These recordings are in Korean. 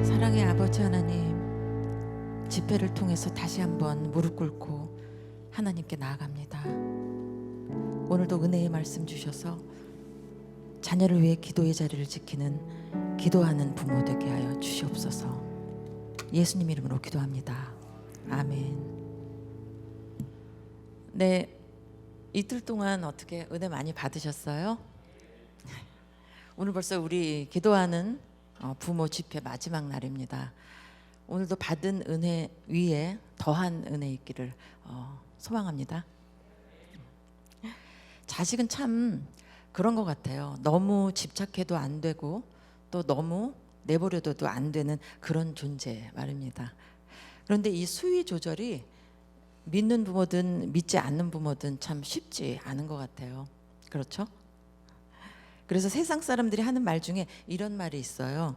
사랑의 아버지 하나님, 집회를 통해서 다시 한번 무릎 꿇고 하나님께 나아갑니다. 오늘도 은혜의 말씀 주셔서 자녀를 위해 기도의 자리를 지키는 기도하는 부모 되게 하여 주시옵소서. 예수님 이름으로 기도합니다. 아멘. 네, 이틀 동안 어떻게 은혜 많이 받으셨어요? 오늘 벌써 우리 기도하는 부모 집회 마지막 날입니다. 오늘도 받은 은혜 위에 더한 은혜 있기를 소망합니다. 자식은 참 그런 것 같아요. 너무 집착해도 안 되고 또 너무 내버려둬도 안 되는 그런 존재 말입니다. 그런데 이 수위 조절이 믿는 부모든 믿지 않는 부모든 참 쉽지 않은 것 같아요. 그렇죠? 그래서 세상 사람들이 하는 말 중에 이런 말이 있어요.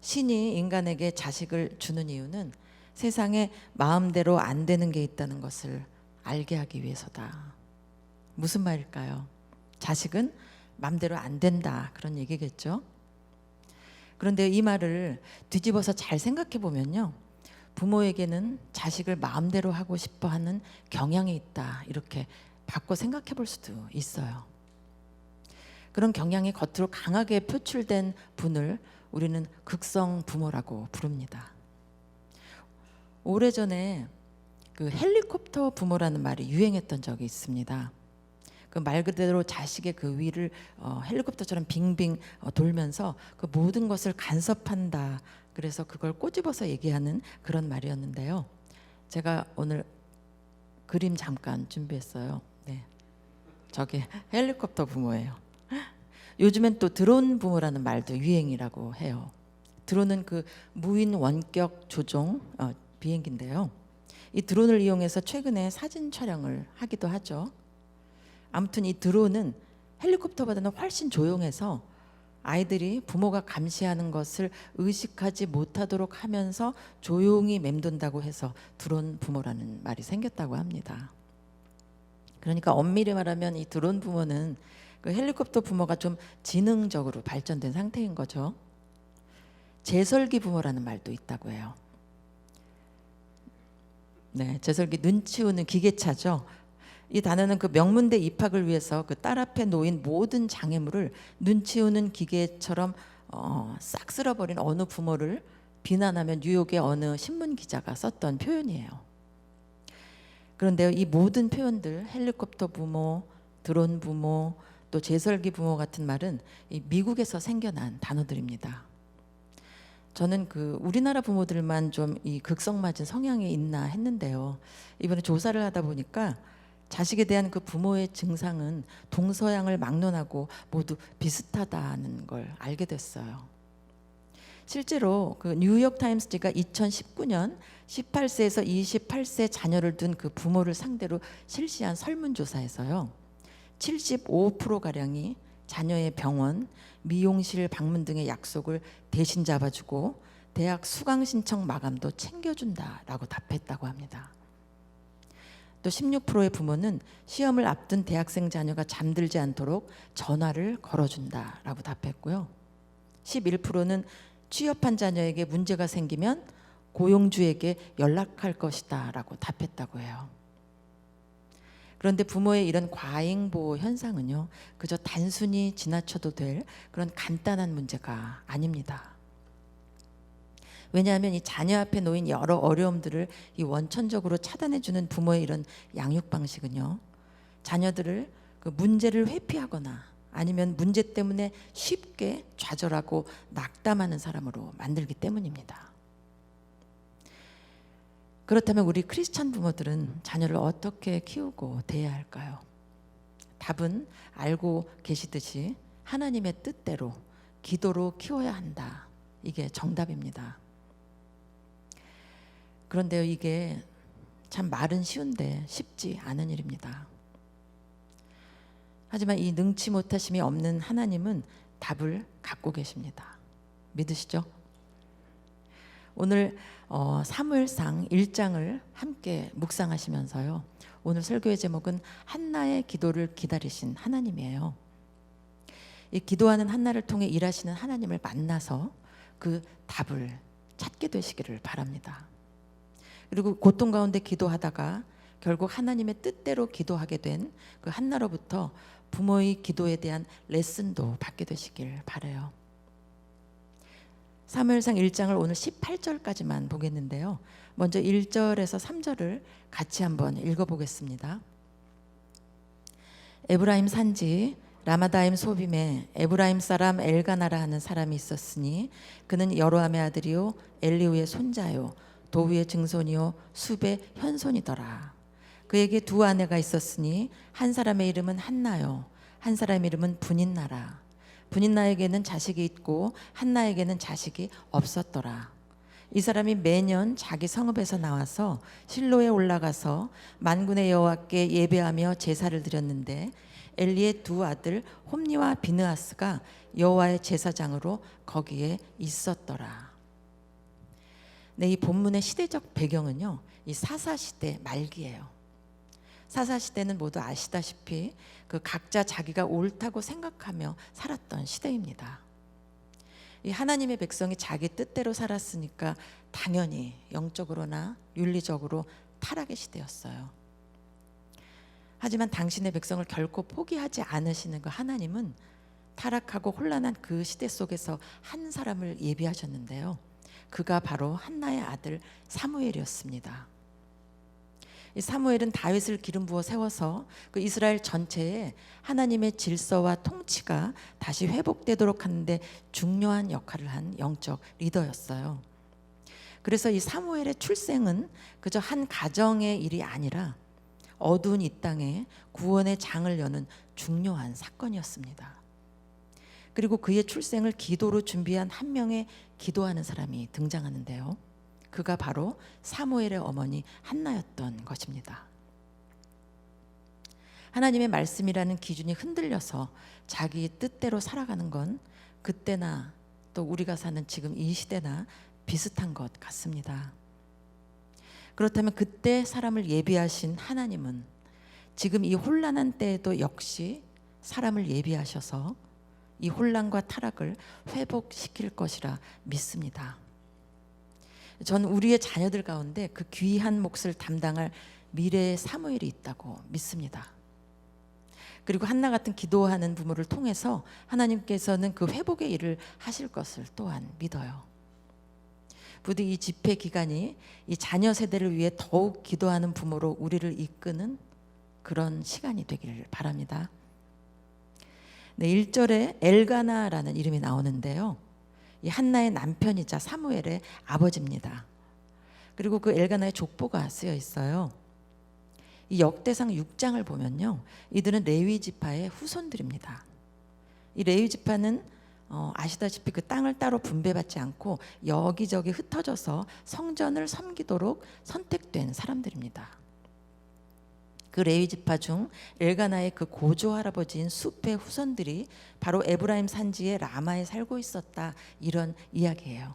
신이 인간에게 자식을 주는 이유는 세상에 마음대로 안 되는 게 있다는 것을 알게 하기 위해서다. 무슨 말일까요? 자식은 마음대로 안 된다, 그런 얘기겠죠. 그런데 이 말을 뒤집어서 잘 생각해 보면요, 부모에게는 자식을 마음대로 하고 싶어 하는 경향이 있다, 이렇게 바꿔 생각해 볼 수도 있어요. 그런 경향이 겉으로 강하게 표출된 분을 우리는 극성 부모라고 부릅니다. 오래전에 그 헬리콥터 부모라는 말이 유행했던 적이 있습니다. 그 말 그대로 자식의 그 위를 헬리콥터처럼 빙빙 돌면서 그 모든 것을 간섭한다. 그래서 그걸 꼬집어서 얘기하는 그런 말이었는데요. 제가 오늘 그림 잠깐 준비했어요. 네, 저게 헬리콥터 부모예요. 요즘엔 또 드론 부모라는 말도 유행이라고 해요. 드론은 그 무인 원격 조종 비행기인데요. 이 드론을 이용해서 최근에 사진 촬영을 하기도 하죠. 아무튼 이 드론은 헬리콥터보다는 훨씬 조용해서 아이들이 부모가 감시하는 것을 의식하지 못하도록 하면서 조용히 맴돈다고 해서 드론 부모라는 말이 생겼다고 합니다. 그러니까 엄밀히 말하면 이 드론 부모는 그 헬리콥터 부모가 좀 지능적으로 발전된 상태인 거죠. 제설기 부모라는 말도 있다고 해요. 네, 제설기 눈치우는 기계차죠. 이 단어는 그 명문대 입학을 위해서 그 딸 앞에 놓인 모든 장애물을 눈치우는 기계처럼 싹 쓸어버린 어느 부모를 비난하며 뉴욕의 어느 신문 기자가 썼던 표현이에요. 그런데요, 이 모든 표현들, 헬리콥터 부모, 드론 부모, 또 제설기 부모 같은 말은 이 미국에서 생겨난 단어들입니다. 저는 그 우리나라 부모들만 좀 이 극성맞은 성향이 있나 했는데요. 이번에 조사를 하다 보니까 자식에 대한 그 부모의 증상은 동서양을 막론하고 모두 비슷하다는 걸 알게 됐어요. 실제로 그 뉴욕 타임스지가 2019년 18세에서 28세 자녀를 둔 그 부모를 상대로 실시한 설문조사에서요, 75%가량이 자녀의 병원, 미용실 방문 등의 약속을 대신 잡아주고 대학 수강 신청 마감도 챙겨준다라고 답했다고 합니다. 또 16%의 부모는 시험을 앞둔 대학생 자녀가 잠들지 않도록 전화를 걸어준다라고 답했고요. 11%는 취업한 자녀에게 문제가 생기면 고용주에게 연락할 것이다라고 답했다고 해요. 그런데 부모의 이런 과잉보호 현상은요, 그저 단순히 지나쳐도 될 그런 간단한 문제가 아닙니다. 왜냐하면 이 자녀 앞에 놓인 여러 어려움들을 이 원천적으로 차단해주는 부모의 이런 양육 방식은요, 자녀들을 그 문제를 회피하거나 아니면 문제 때문에 쉽게 좌절하고 낙담하는 사람으로 만들기 때문입니다. 그렇다면 우리 크리스찬 부모들은 자녀를 어떻게 키우고 대해야 할까요? 답은 알고 계시듯이 하나님의 뜻대로 기도로 키워야 한다. 이게 정답입니다. 그런데요, 이게 참 말은 쉬운데 쉽지 않은 일입니다. 하지만 이 능치 못하심이 없는 하나님은 답을 갖고 계십니다. 믿으시죠? 오늘 사무엘상 1장을 함께 묵상하시면서요, 오늘 설교의 제목은 한나의 기도를 기다리신 하나님이에요. 이 기도하는 한나를 통해 일하시는 하나님을 만나서 그 답을 찾게 되시기를 바랍니다. 그리고 고통 가운데 기도하다가 결국 하나님의 뜻대로 기도하게 된 그 한나로부터 부모의 기도에 대한 레슨도 받게 되시길 바라요. 사무엘상 1장을 오늘 18절까지만 보겠는데요. 먼저 1절에서 3절을 같이 한번 읽어보겠습니다. 에브라임 산지 라마다임 소빔에 에브라임 사람 엘가나라 하는 사람이 있었으니 그는 여로함의 아들이요 엘리후의 손자요 도후의 증손이요 숲의 현손이더라. 그에게 두 아내가 있었으니 한 사람의 이름은 한나요 한 사람의 이름은 분인나라. 분인나에게는 자식이 있고 한나에게는 자식이 없었더라. 이 사람이 매년 자기 성읍에서 나와서 실로에 올라가서 만군의 여호와께 예배하며 제사를 드렸는데 엘리의 두 아들 홈니와 비느하스가 여호와의 제사장으로 거기에 있었더라. 네, 이 본문의 시대적 배경은요, 이 사사 시대 말기예요. 사사 시대는 모두 아시다시피 그 각자 자기가 옳다고 생각하며 살았던 시대입니다. 이 하나님의 백성이 자기 뜻대로 살았으니까 당연히 영적으로나 윤리적으로 타락의 시대였어요. 하지만 당신의 백성을 결코 포기하지 않으시는 그 하나님은 타락하고 혼란한 그 시대 속에서 한 사람을 예비하셨는데요. 그가 바로 한나의 아들 사무엘이었습니다. 이 사무엘은 다윗을 기름 부어 세워서 그 이스라엘 전체에 하나님의 질서와 통치가 다시 회복되도록 하는데 중요한 역할을 한 영적 리더였어요. 그래서 이 사무엘의 출생은 그저 한 가정의 일이 아니라 어두운 이 땅에 구원의 장을 여는 중요한 사건이었습니다. 그리고 그의 출생을 기도로 준비한 한 명의 기도하는 사람이 등장하는데요. 그가 바로 사무엘의 어머니 한나였던 것입니다. 하나님의 말씀이라는 기준이 흔들려서 자기 뜻대로 살아가는 건 그때나 또 우리가 사는 지금 이 시대나 비슷한 것 같습니다. 그렇다면 그때 사람을 예비하신 하나님은 지금 이 혼란한 때에도 역시 사람을 예비하셔서 이 혼란과 타락을 회복시킬 것이라 믿습니다. 전 우리의 자녀들 가운데 그 귀한 몫을 담당할 미래의 사무엘이 있다고 믿습니다. 그리고 한나 같은 기도하는 부모를 통해서 하나님께서는 그 회복의 일을 하실 것을 또한 믿어요. 부디 이 집회 기간이 이 자녀 세대를 위해 더욱 기도하는 부모로 우리를 이끄는 그런 시간이 되기를 바랍니다. 네, 1절에 엘가나라는 이름이 나오는데요. 이 한나의 남편이자 사무엘의 아버지입니다. 그리고 그 엘가나의 족보가 쓰여 있어요. 이 역대상 6장을 보면요, 이들은 레위 지파의 후손들입니다. 이 레위 지파는 아시다시피 그 땅을 따로 분배받지 않고 여기저기 흩어져서 성전을 섬기도록 선택된 사람들입니다. 그 레위 지파 중 엘가나의 그 고조 할아버지인 숲의 후손들이 바로 에브라임 산지의 라마에 살고 있었다, 이런 이야기예요.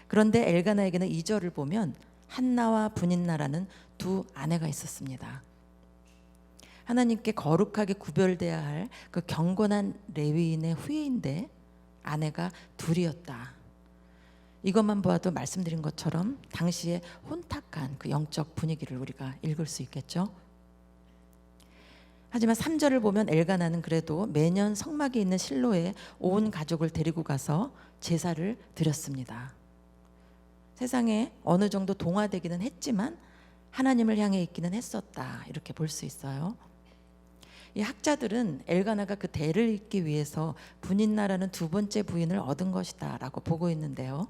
그런데 엘가나에게는 2절을 보면 한나와 분인나라는 두 아내가 있었습니다. 하나님께 거룩하게 구별돼야 할 그 경건한 레위인의 후예인데 아내가 둘이었다. 이것만 보아도 말씀드린 것처럼 당시에 혼탁한 그 영적 분위기를 우리가 읽을 수 있겠죠. 하지만 3절을 보면 엘가나는 그래도 매년 성막이 있는 실로에 온 가족을 데리고 가서 제사를 드렸습니다. 세상에 어느 정도 동화되기는 했지만 하나님을 향해 있기는 했었다, 이렇게 볼 수 있어요. 이 학자들은 엘가나가 그 대를 잇기 위해서 분인나라는 두 번째 부인을 얻은 것이다 라고 보고 있는데요.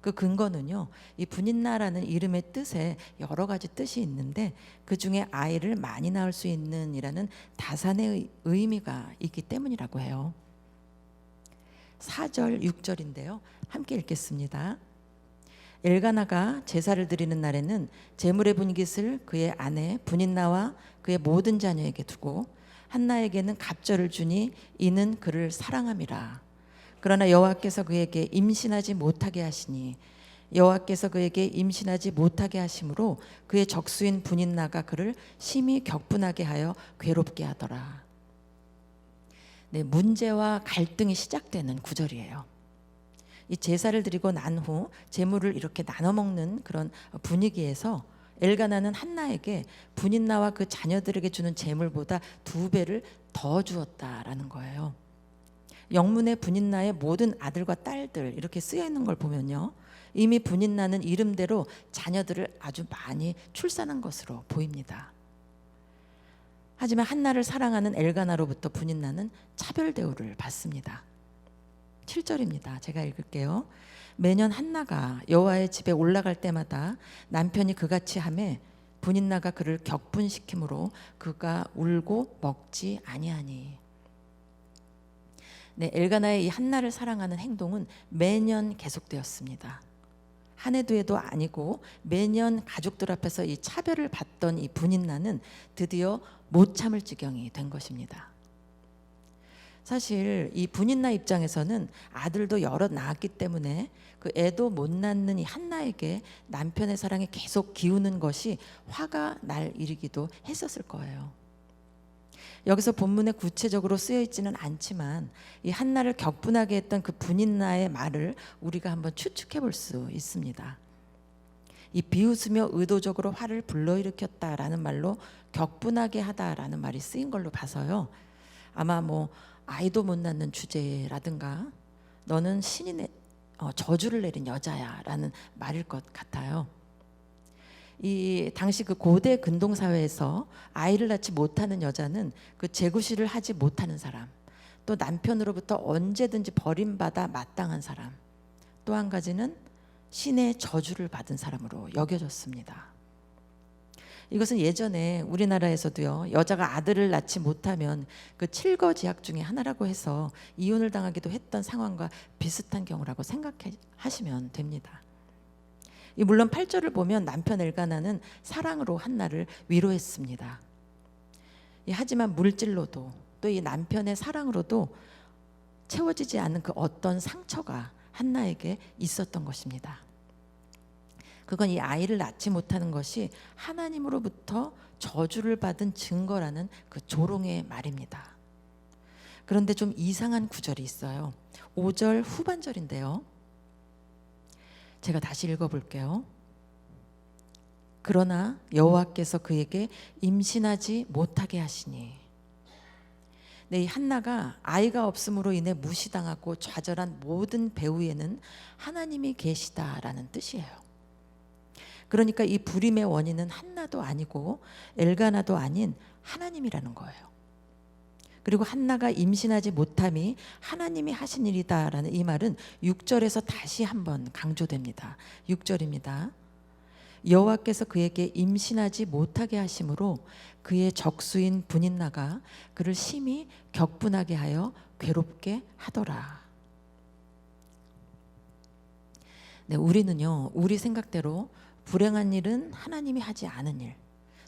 그 근거는요, 이 분인나라는 이름의 뜻에 여러 가지 뜻이 있는데 그 중에 아이를 많이 낳을 수 있는 이라는 다산의 의미가 있기 때문이라고 해요. 4절 6절인데요 함께 읽겠습니다. 엘가나가 제사를 드리는 날에는 제물의 분깃을 그의 아내 분인나와 그의 모든 자녀에게 두고 한나에게는 갑절을 주니 이는 그를 사랑함이라. 그러나 여호와께서 그에게 임신하지 못하게 하시니 여호와께서 그에게 임신하지 못하게 하심으로 그의 적수인 분인나가 그를 심히 격분하게 하여 괴롭게 하더라. 네, 문제와 갈등이 시작되는 구절이에요. 이 제사를 드리고 난 후 제물을 이렇게 나눠 먹는 그런 분위기에서 엘가나는 한나에게 분인나와 그 자녀들에게 주는 제물보다 2배를 더 주었다라는 거예요. 영문에 분인나의 모든 아들과 딸들 이렇게 쓰여 있는 걸 보면요, 이미 분인나는 이름대로 자녀들을 아주 많이 출산한 것으로 보입니다. 하지만 한나를 사랑하는 엘가나로부터 분인나는 차별 대우를 받습니다. 7절입니다. 제가 읽을게요. 매년 한나가 여호와의 집에 올라갈 때마다 남편이 그같이 하매 분인나가 그를 격분시키므로 그가 울고 먹지 아니하니. 네, 엘가나의 이 한나를 사랑하는 행동은 매년 계속되었습니다. 한 해 두 해도 아니고 매년 가족들 앞에서 이 차별을 받던 이 분인나는 드디어 못 참을 지경이 된 것입니다. 사실 이 분인나 입장에서는 아들도 여럿 낳았기 때문에 그 애도 못 낳는 이 한나에게 남편의 사랑이 계속 기우는 것이 화가 날 일이기도 했었을 거예요. 여기서 본문에 구체적으로 쓰여 있지는 않지만 이 한나를 격분하게 했던 그 분인나의 말을 우리가 한번 추측해 볼 수 있습니다. 이 비웃으며 의도적으로 화를 불러일으켰다라는 말로 격분하게 하다라는 말이 쓰인 걸로 봐서요, 아마 뭐 아이도 못 낳는 주제라든가 너는 신이 저주를 내린 여자야 라는 말일 것 같아요. 이 당시 그 고대 근동 사회에서 아이를 낳지 못하는 여자는 그 제구실을 하지 못하는 사람, 또 남편으로부터 언제든지 버림받아 마땅한 사람, 또 한 가지는 신의 저주를 받은 사람으로 여겨졌습니다. 이것은 예전에 우리나라에서도요, 여자가 아들을 낳지 못하면 그 칠거지약 중에 하나라고 해서 이혼을 당하기도 했던 상황과 비슷한 경우라고 생각하시면 됩니다. 물론 8절을 보면 남편 엘가나는 사랑으로 한나를 위로했습니다. 하지만 물질로도 또 이 남편의 사랑으로도 채워지지 않는 그 어떤 상처가 한나에게 있었던 것입니다. 그건 이 아이를 낳지 못하는 것이 하나님으로부터 저주를 받은 증거라는 그 조롱의 말입니다. 그런데 좀 이상한 구절이 있어요. 5절 후반절인데요. 제가 다시 읽어볼게요. 그러나 여호와께서 그에게 임신하지 못하게 하시니. 네, 이 한나가 아이가 없음으로 인해 무시당하고 좌절한 모든 배후에는 하나님이 계시다라는 뜻이에요. 그러니까 이 불임의 원인은 한나도 아니고 엘가나도 아닌 하나님이라는 거예요. 그리고 한나가 임신하지 못함이 하나님이 하신 일이다라는 이 말은 6절에서 다시 한번 강조됩니다. 6절입니다. 여호와께서 그에게 임신하지 못하게 하심으로 그의 적수인 분인나가 그를 심히 격분하게 하여 괴롭게 하더라. 네, 우리는요, 우리 생각대로 불행한 일은 하나님이 하지 않은 일,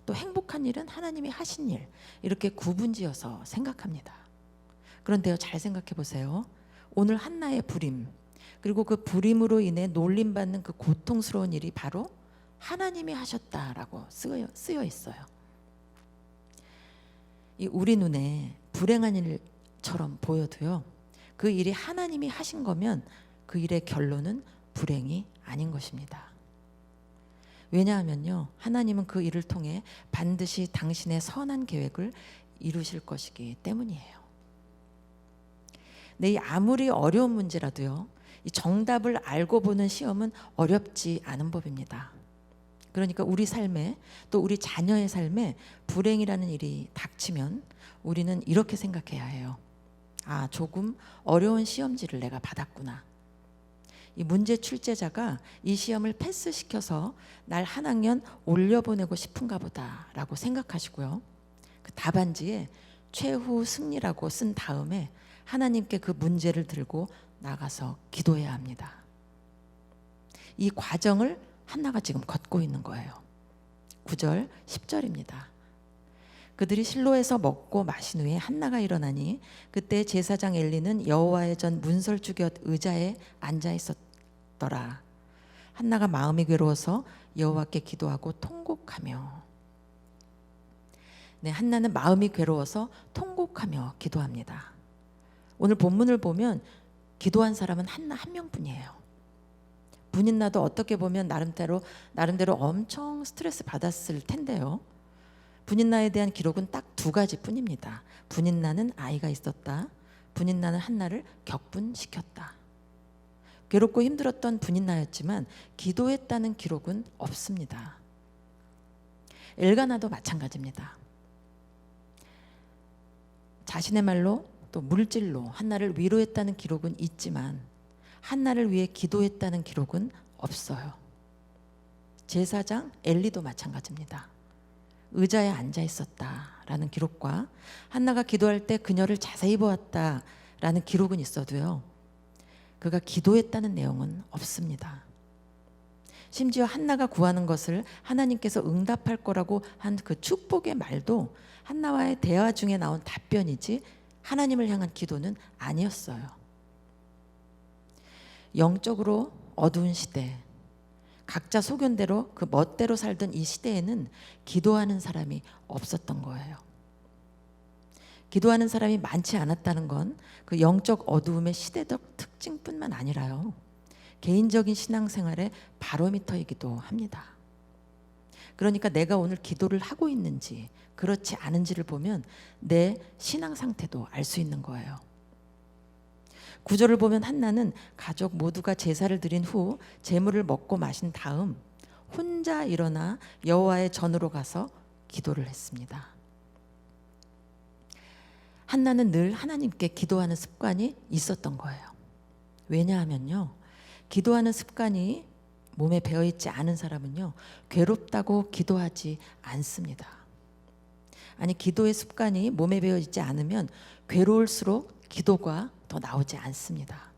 또 행복한 일은 하나님이 하신 일, 이렇게 구분지어서 생각합니다. 그런데요, 잘 생각해 보세요. 오늘 한나의 불임, 그리고 그 불임으로 인해 놀림받는 그 고통스러운 일이 바로 하나님이 하셨다라고 쓰여 있어요. 우리 눈에 불행한 일처럼 보여도요, 그 일이 하나님이 하신 거면 그 일의 결론은 불행이 아닌 것입니다. 왜냐하면요, 하나님은 그 일을 통해 반드시 당신의 선한 계획을 이루실 것이기 때문이에요. 네, 아무리 어려운 문제라도요, 이 정답을 알고 보는 시험은 어렵지 않은 법입니다. 그러니까 우리 삶에, 또 우리 자녀의 삶에 불행이라는 일이 닥치면 우리는 이렇게 생각해야 해요. 아, 조금 어려운 시험지를 내가 받았구나. 이 문제 출제자가 이 시험을 패스시켜서 날 한 학년 올려보내고 싶은가 보다라고 생각하시고요, 그 답안지에 최후 승리라고 쓴 다음에 하나님께 그 문제를 들고 나가서 기도해야 합니다. 이 과정을 한나가 지금 걷고 있는 거예요. 9절 10절입니다. 그들이 실로에서 먹고 마신 후에 한나가 일어나니 그때 제사장 엘리는 여호와의 전 문설주 곁 의자에 앉아 있었더라. 한나가 마음이 괴로워서 여호와께 기도하고 통곡하며. 네, 한나는 마음이 괴로워서 통곡하며 기도합니다. 오늘 본문을 보면 기도한 사람은 한 명뿐이에요. 분인나도 어떻게 보면 나름대로 엄청 스트레스 받았을 텐데요. 분인나에 대한 기록은 딱 두 가지뿐입니다. 분인나는 아이가 있었다. 분인나는 한나를 격분시켰다. 괴롭고 힘들었던 분인나였지만 기도했다는 기록은 없습니다. 엘가나도 마찬가지입니다. 자신의 말로 또 물질로 한나를 위로했다는 기록은 있지만 한나를 위해 기도했다는 기록은 없어요. 제사장 엘리도 마찬가지입니다. 의자에 앉아 있었다라는 기록과 한나가 기도할 때 그녀를 자세히 보았다라는 기록은 있어도요, 그가 기도했다는 내용은 없습니다. 심지어 한나가 구하는 것을 하나님께서 응답할 거라고 한 그 축복의 말도 한나와의 대화 중에 나온 답변이지 하나님을 향한 기도는 아니었어요. 영적으로 어두운 시대, 각자 소견대로 그 멋대로 살던 이 시대에는 기도하는 사람이 없었던 거예요. 기도하는 사람이 많지 않았다는 건 그 영적 어두움의 시대적 특징뿐만 아니라요, 개인적인 신앙생활의 바로미터이기도 합니다. 그러니까 내가 오늘 기도를 하고 있는지 그렇지 않은지를 보면 내 신앙 상태도 알 수 있는 거예요. 구절을 보면 한나는 가족 모두가 제사를 드린 후 제물을 먹고 마신 다음 혼자 일어나 여호와의 전으로 가서 기도를 했습니다. 한나는 늘 하나님께 기도하는 습관이 있었던 거예요. 왜냐하면요, 기도하는 습관이 몸에 배어있지 않은 사람은요, 괴롭다고 기도하지 않습니다. 아니, 기도의 습관이 몸에 배어있지 않으면 괴로울수록 기도가 더 나오지 않습니다.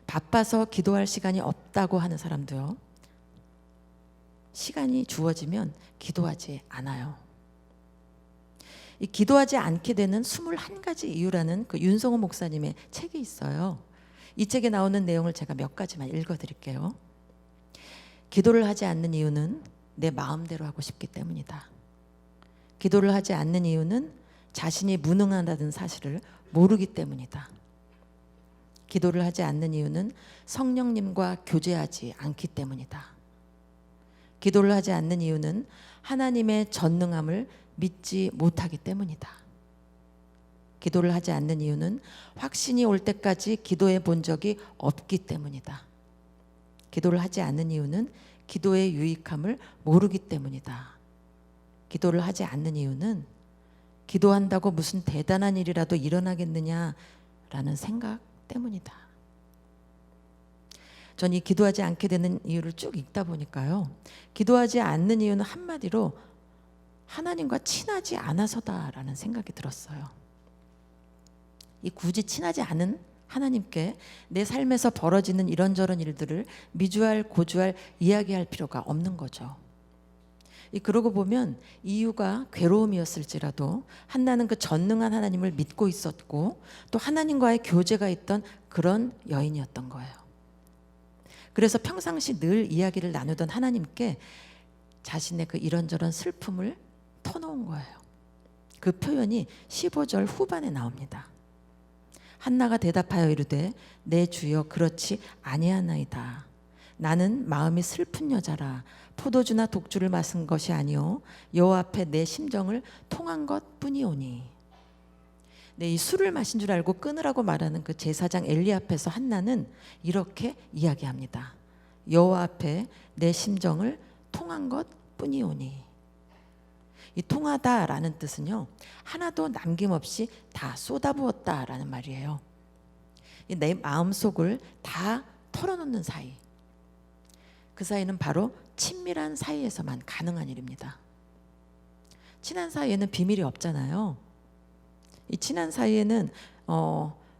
바빠서 기도할 시간이 없다고 하는 사람도요, 시간이 주어지면 기도하지 않아요. 이 기도하지 않게 되는 21가지 이유라는 그 윤성호 목사님의 책이 있어요. 이 책에 나오는 내용을 제가 몇 가지만 읽어드릴게요. 기도를 하지 않는 이유는 내 마음대로 하고 싶기 때문이다. 기도를 하지 않는 이유는 자신이 무능하다는 사실을 모르기 때문이다. 기도를 하지 않는 이유는 성령님과 교제하지 않기 때문이다. 기도를 하지 않는 이유는 하나님의 전능함을 믿지 못하기 때문이다. 기도를 하지 않는 이유는 확신이 올 때까지 기도해 본 적이 없기 때문이다. 기도를 하지 않는 이유는 기도의 유익함을 모르기 때문이다. 기도를 하지 않는 이유는 기도한다고 무슨 대단한 일이라도 일어나겠느냐라는 생각 때문이다. 전 이 기도하지 않게 되는 이유를 쭉 읽다 보니까요, 기도하지 않는 이유는 한마디로 하나님과 친하지 않아서다라는 생각이 들었어요. 이 굳이 친하지 않은 하나님께 내 삶에서 벌어지는 이런저런 일들을 미주알 고주알 이야기할 필요가 없는 거죠. 그러고 보면 이유가 괴로움이었을지라도 한나는 그 전능한 하나님을 믿고 있었고 또 하나님과의 교제가 있던 그런 여인이었던 거예요. 그래서 평상시 늘 이야기를 나누던 하나님께 자신의 그 이런저런 슬픔을 터놓은 거예요. 그 표현이 15절 후반에 나옵니다. 한나가 대답하여 이르되 내 주여 그렇지 아니하나이다. 나는 마음이 슬픈 여자라. 포도주나 독주를 마신 것이 아니요 여호와 앞에 내 심정을 통한 것뿐이오니. 네, 이 술을 마신 줄 알고 끊으라고 말하는 그 제사장 엘리 앞에서 한나는 이렇게 이야기합니다. 여호와 앞에 내 심정을 통한 것뿐이오니. 이 통하다라는 뜻은요, 하나도 남김없이 다 쏟아부었다라는 말이에요. 내 마음속을 다 털어놓는 사이, 그 사이는 바로 친밀한 사이에서만 가능한 일입니다. 친한 사이에는 비밀이 없잖아요. 이 친한 사이에는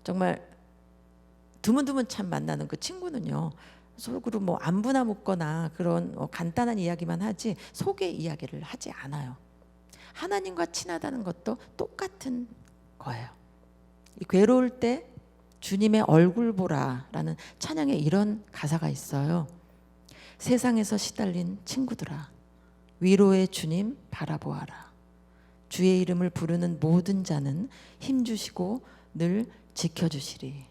정말 드문드문 참 만나는 그 친구는요, 속으로 뭐 안부나 묻거나 그런 간단한 이야기만 하지 속의 이야기를 하지 않아요. 하나님과 친하다는 것도 똑같은 거예요. 괴로울 때 주님의 얼굴 보라라는 찬양에 이런 가사가 있어요. 세상에서 시달린 친구들아, 위로의 주님 바라보아라. 주의 이름을 부르는 모든 자는 힘주시고 늘 지켜주시리.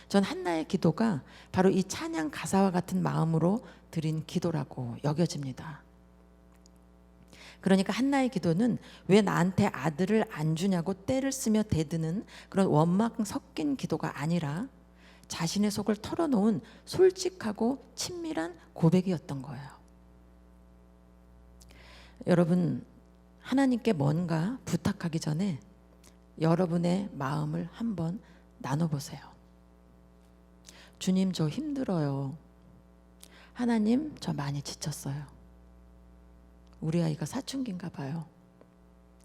전 한나의 기도가 바로 이 찬양 가사와 같은 마음으로 드린 기도라고 여겨집니다. 그러니까 한나의 기도는 왜 나한테 아들을 안 주냐고 떼를 쓰며 대드는 그런 원망 섞인 기도가 아니라 자신의 속을 털어놓은 솔직하고 친밀한 고백이었던 거예요. 여러분, 하나님께 뭔가 부탁하기 전에 여러분의 마음을 한번 나눠보세요. 주님, 저 힘들어요. 하나님, 저 많이 지쳤어요. 우리 아이가 사춘기인가 봐요.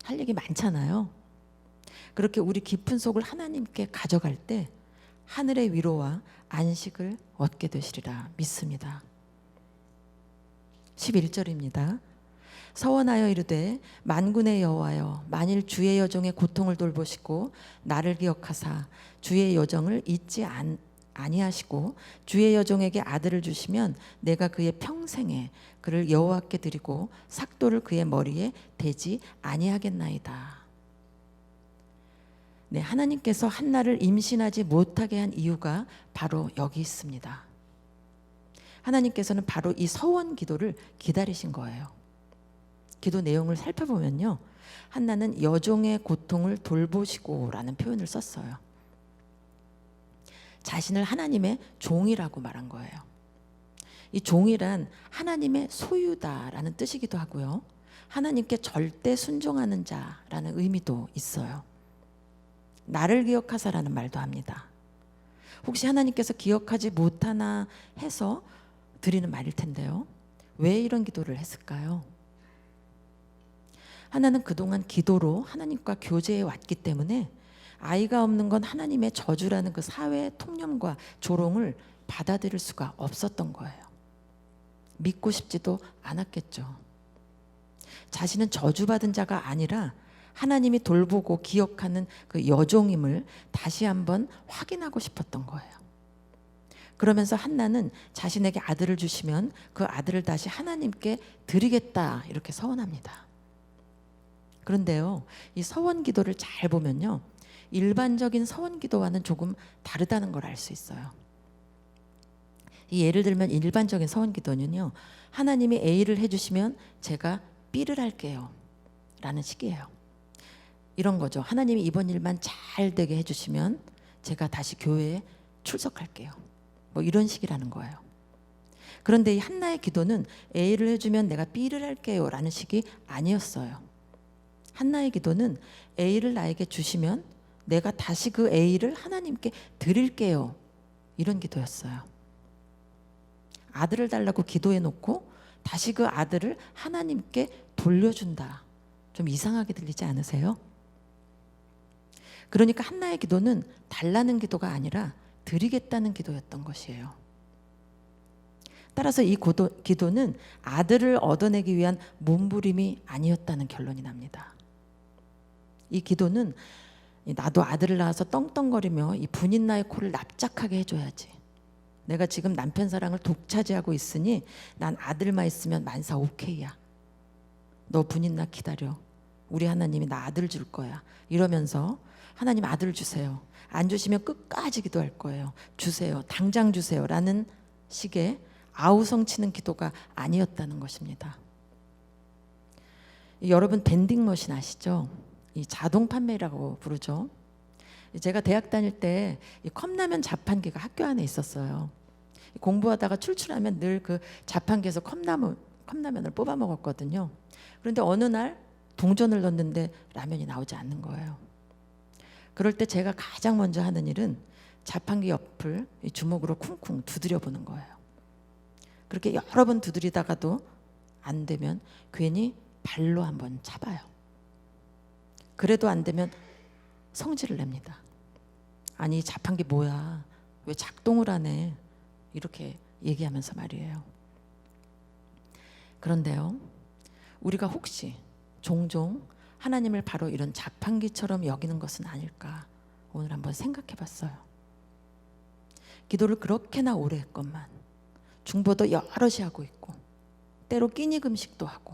할 얘기 많잖아요. 그렇게 우리 깊은 속을 하나님께 가져갈 때 하늘의 위로와 안식을 얻게 되시리라 믿습니다. 11절입니다. 서원하여 이르되 만군의 여호와여, 만일 주의 여종의 고통을 돌보시고 나를 기억하사 주의 여정을 잊지 아니하시고 주의 여종에게 아들을 주시면 내가 그의 평생에 그를 여호와께 드리고 삭도를 그의 머리에 대지 아니하겠나이다. 네, 하나님께서 한나를 임신하지 못하게 한 이유가 바로 여기 있습니다. 하나님께서는 바로 이 서원 기도를 기다리신 거예요. 기도 내용을 살펴보면요, 한나는 여종의 고통을 돌보시고 라는 표현을 썼어요. 자신을 하나님의 종이라고 말한 거예요. 이 종이란 하나님의 소유다라는 뜻이기도 하고요, 하나님께 절대 순종하는 자라는 의미도 있어요. 나를 기억하사라는 말도 합니다. 혹시 하나님께서 기억하지 못하나 해서 드리는 말일 텐데요, 왜 이런 기도를 했을까요? 하나는 그동안 기도로 하나님과 교제해 왔기 때문에 아이가 없는 건 하나님의 저주라는 그 사회의 통념과 조롱을 받아들일 수가 없었던 거예요. 믿고 싶지도 않았겠죠. 자신은 저주받은 자가 아니라 하나님이 돌보고 기억하는 그 여종임을 다시 한번 확인하고 싶었던 거예요. 그러면서 한나는 자신에게 아들을 주시면 그 아들을 다시 하나님께 드리겠다 이렇게 서원합니다. 그런데요, 이 서원 기도를 잘 보면요, 일반적인 서원 기도와는 조금 다르다는 걸 알 수 있어요. 예를 들면 일반적인 서원 기도는요, 하나님이 A를 해주시면 제가 B를 할게요 라는 식이에요. 이런 거죠. 하나님이 이번 일만 잘 되게 해주시면 제가 다시 교회에 출석할게요. 뭐 이런 식이라는 거예요. 그런데 이 한나의 기도는 A를 해주면 내가 B를 할게요 라는 식이 아니었어요. 한나의 기도는 A를 나에게 주시면 내가 다시 그 A를 하나님께 드릴게요, 이런 기도였어요. 아들을 달라고 기도해 놓고 다시 그 아들을 하나님께 돌려준다. 좀 이상하게 들리지 않으세요? 그러니까 한나의 기도는 달라는 기도가 아니라 드리겠다는 기도였던 것이에요. 따라서 이 기도는 아들을 얻어내기 위한 몸부림이 아니었다는 결론이 납니다. 이 기도는 나도 아들을 낳아서 떵떵거리며 이 분인 나의 코를 납작하게 해줘야지. 내가 지금 남편 사랑을 독차지하고 있으니 난 아들만 있으면 만사 오케이야. 너 분인 나 기다려. 우리 하나님이 나 아들 줄 거야. 이러면서 하나님 아들 주세요. 안 주시면 끝까지 기도할 거예요. 주세요. 당장 주세요. 라는 식의 아우성치는 기도가 아니었다는 것입니다. 여러분 밴딩머신 아시죠? 이 자동 판매라고 부르죠. 제가 대학 다닐 때 이 컵라면 자판기가 학교 안에 있었어요. 공부하다가 출출하면 늘 그 자판기에서 컵라면을 뽑아 먹었거든요. 그런데 어느 날 동전을 넣었는데 라면이 나오지 않는 거예요. 그럴 때 제가 가장 먼저 하는 일은 자판기 옆을 이 주먹으로 쿵쿵 두드려 보는 거예요. 그렇게 여러 번 두드리다가도 안 되면 괜히 발로 한번 차봐요. 그래도 안 되면 성질을 냅니다. 아니 자판기 뭐야, 왜 작동을 하네, 이렇게 얘기하면서 말이에요. 그런데요, 우리가 혹시 종종 하나님을 바로 이런 자판기처럼 여기는 것은 아닐까 오늘 한번 생각해 봤어요. 기도를 그렇게나 오래 했건만 중보도 여럿이 하고 있고 때로 끼니 금식도 하고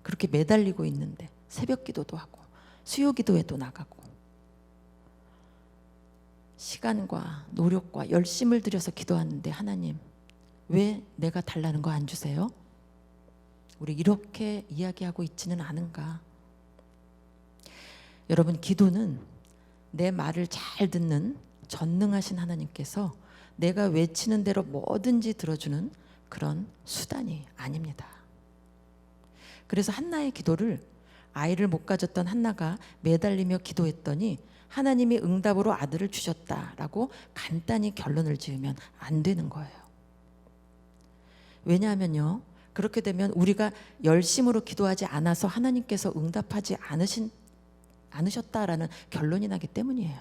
그렇게 매달리고 있는데 새벽 기도도 하고 수요 기도회도 나가고 시간과 노력과 열심을 들여서 기도하는데 하나님 왜 내가 달라는 거 안 주세요? 우리 이렇게 이야기하고 있지는 않은가? 여러분, 기도는 내 말을 잘 듣는 전능하신 하나님께서 내가 외치는 대로 뭐든지 들어주는 그런 수단이 아닙니다. 그래서 한나의 기도를 아이를 못 가졌던 한나가 매달리며 기도했더니 하나님이 응답으로 아들을 주셨다라고 간단히 결론을 지으면 안 되는 거예요. 왜냐하면요, 그렇게 되면 우리가 열심으로 기도하지 않아서 하나님께서 응답하지 않으셨다라는 결론이 나기 때문이에요.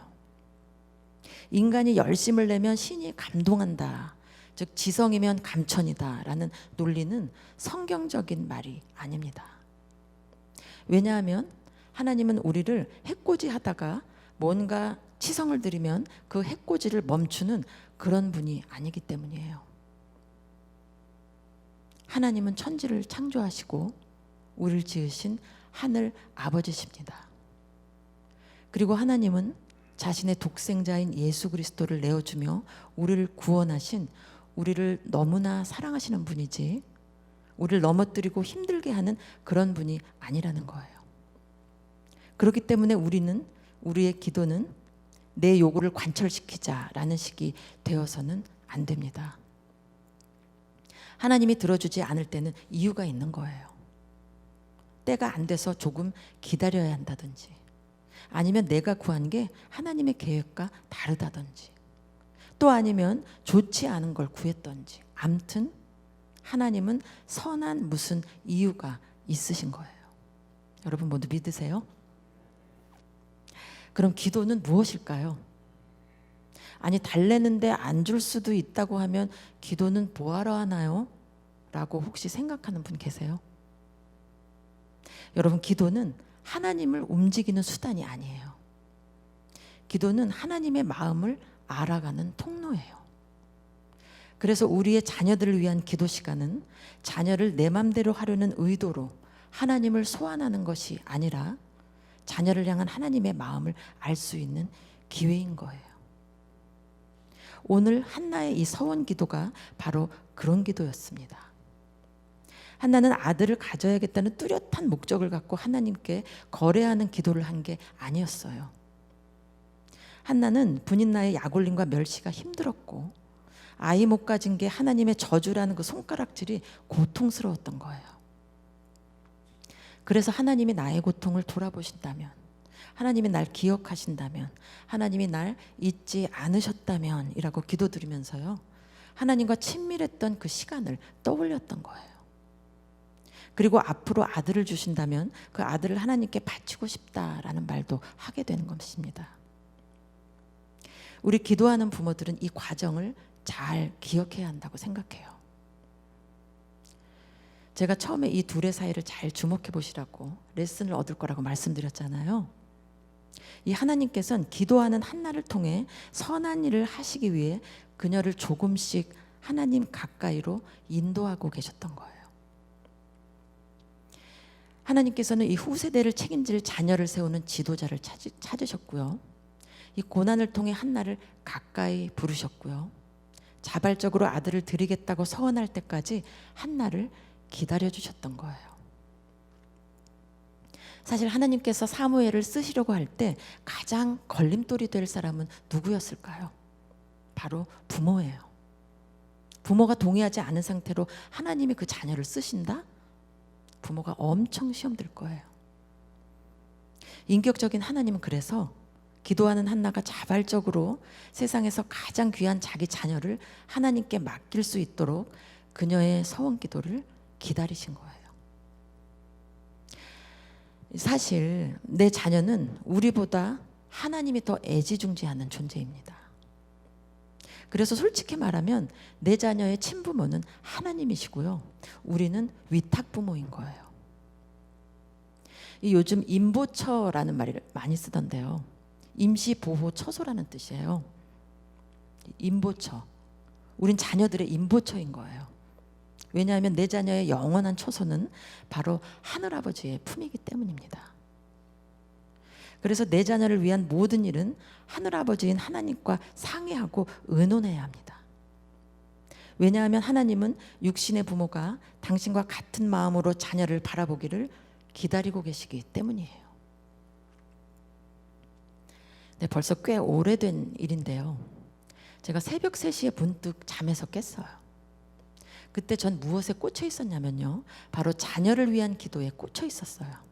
인간이 열심을 내면 신이 감동한다, 즉 지성이면 감천이다라는 논리는 성경적인 말이 아닙니다. 왜냐하면 하나님은 우리를 해코지 하다가 뭔가 치성을 들이면 그 해코지를 멈추는 그런 분이 아니기 때문이에요. 하나님은 천지를 창조하시고 우리를 지으신 하늘 아버지십니다. 그리고 하나님은 자신의 독생자인 예수 그리스도를 내어주며 우리를 구원하신, 우리를 너무나 사랑하시는 분이지 우리를 넘어뜨리고 힘들게 하는 그런 분이 아니라는 거예요. 그렇기 때문에 우리의 기도는 내 요구를 관철시키자라는 식이 되어서는 안 됩니다. 하나님이 들어주지 않을 때는 이유가 있는 거예요. 때가 안 돼서 조금 기다려야 한다든지, 아니면 내가 구한 게 하나님의 계획과 다르다든지, 또 아니면 좋지 않은 걸 구했던지, 암튼 하나님은 선한 무슨 이유가 있으신 거예요. 여러분 모두 믿으세요? 그럼 기도는 무엇일까요? 아니, 달래는데 안 줄 수도 있다고 하면 기도는 뭐하러 하나요? 라고 혹시 생각하는 분 계세요? 여러분, 기도는 하나님을 움직이는 수단이 아니에요. 기도는 하나님의 마음을 알아가는 통로예요. 그래서 우리의 자녀들을 위한 기도 시간은 자녀를 내 맘대로 하려는 의도로 하나님을 소환하는 것이 아니라 자녀를 향한 하나님의 마음을 알 수 있는 기회인 거예요. 오늘 한나의 이 서원 기도가 바로 그런 기도였습니다. 한나는 아들을 가져야겠다는 뚜렷한 목적을 갖고 하나님께 거래하는 기도를 한 게 아니었어요. 한나는 분인나의 약올림과 멸시가 힘들었고 아이 못 가진 게 하나님의 저주라는 그 손가락질이 고통스러웠던 거예요. 그래서 하나님이 나의 고통을 돌아보신다면, 하나님이 날 기억하신다면, 하나님이 날 잊지 않으셨다면 이라고 기도드리면서요, 하나님과 친밀했던 그 시간을 떠올렸던 거예요. 그리고 앞으로 아들을 주신다면 그 아들을 하나님께 바치고 싶다라는 말도 하게 되는 것입니다. 우리 기도하는 부모들은 이 과정을 잘 기억해야 한다고 생각해요. 제가 처음에 이 둘의 사이를 잘 주목해 보시라고 레슨을 얻을 거라고 말씀드렸잖아요. 이 하나님께서는 기도하는 한나를 통해 선한 일을 하시기 위해 그녀를 조금씩 하나님 가까이로 인도하고 계셨던 거예요. 하나님께서는 이 후세대를 책임질 자녀를 세우는 지도자를 찾으셨고요. 이 고난을 통해 한나를 가까이 부르셨고요. 자발적으로 아들을 드리겠다고 서원할 때까지 한나를 기다려주셨던 거예요. 사실 하나님께서 사무엘을 쓰시려고 할 때 가장 걸림돌이 될 사람은 누구였을까요? 바로 부모예요. 부모가 동의하지 않은 상태로 하나님이 그 자녀를 쓰신다? 부모가 엄청 시험 들 거예요. 인격적인 하나님은 그래서 기도하는 한나가 자발적으로 세상에서 가장 귀한 자기 자녀를 하나님께 맡길 수 있도록 그녀의 서원 기도를 기다리신 거예요. 사실 내 자녀는 우리보다 하나님이 더 애지중지하는 존재입니다. 그래서 솔직히 말하면 내 자녀의 친부모는 하나님이시고요, 우리는 위탁부모인 거예요. 요즘 임보처라는 말을 많이 쓰던데요, 임시보호처소라는 뜻이에요. 임보처, 우린 자녀들의 임보처인 거예요. 왜냐하면 내 자녀의 영원한 처소는 바로 하늘아버지의 품이기 때문입니다. 그래서 내 자녀를 위한 모든 일은 하늘아버지인 하나님과 상의하고 의논해야 합니다. 왜냐하면 하나님은 육신의 부모가 당신과 같은 마음으로 자녀를 바라보기를 기다리고 계시기 때문이에요. 네, 벌써 꽤 오래된 일인데요. 제가 새벽 3시에 문득 잠에서 깼어요. 그때 전 무엇에 꽂혀 있었냐면요. 바로 자녀를 위한 기도에 꽂혀 있었어요.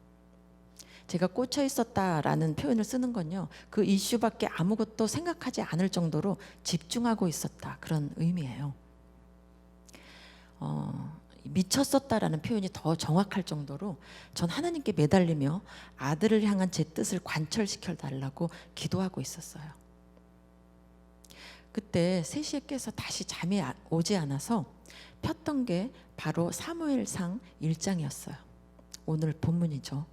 제가 꽂혀 있었다라는 표현을 쓰는 건요. 그 이슈밖에 아무것도 생각하지 않을 정도로 집중하고 있었다. 그런 의미예요. 미쳤었다라는 표현이 더 정확할 정도로 전 하나님께 매달리며 아들을 향한 제 뜻을 관철시켜 달라고 기도하고 있었어요. 그때 3시에 깨서 다시 잠이 오지 않아서 폈던 게 바로 사무엘상 1장이었어요. 오늘 본문이죠.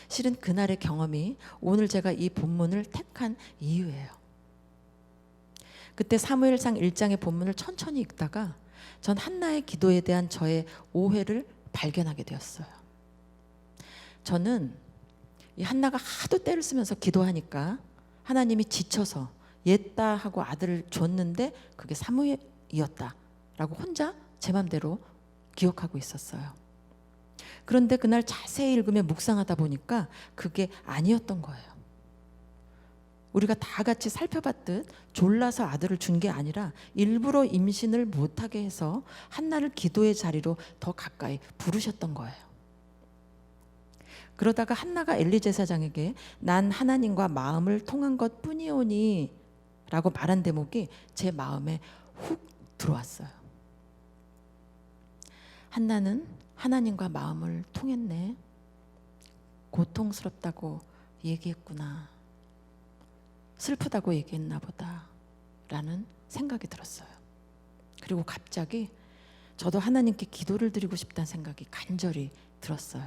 실은 그날의 경험이 오늘 제가 이 본문을 택한 이유예요. 그때 사무엘상 1장의 본문을 천천히 읽다가 전 한나의 기도에 대한 저의 오해를 발견하게 되었어요. 저는 이 한나가 하도 때를 쓰면서 기도하니까 하나님이 지쳐서 옛다 하고 아들을 줬는데 그게 사무엘이었다라고 혼자 제 맘대로 기억하고 있었어요. 그런데 그날 자세히 읽으며 묵상하다 보니까 그게 아니었던 거예요. 우리가 다 같이 살펴봤듯 졸라서 아들을 준 게 아니라 일부러 임신을 못하게 해서 한나를 기도의 자리로 더 가까이 부르셨던 거예요. 그러다가 한나가 엘리 제사장에게 난 하나님과 마음을 통한 것 뿐이오니 라고 말한 대목이 제 마음에 훅 들어왔어요. 한나는 하나님과 마음을 통했네. 고통스럽다고 얘기했구나. 슬프다고 얘기했나 보다 라는 생각이 들었어요. 그리고 갑자기 저도 하나님께 기도를 드리고 싶다는 생각이 간절히 들었어요.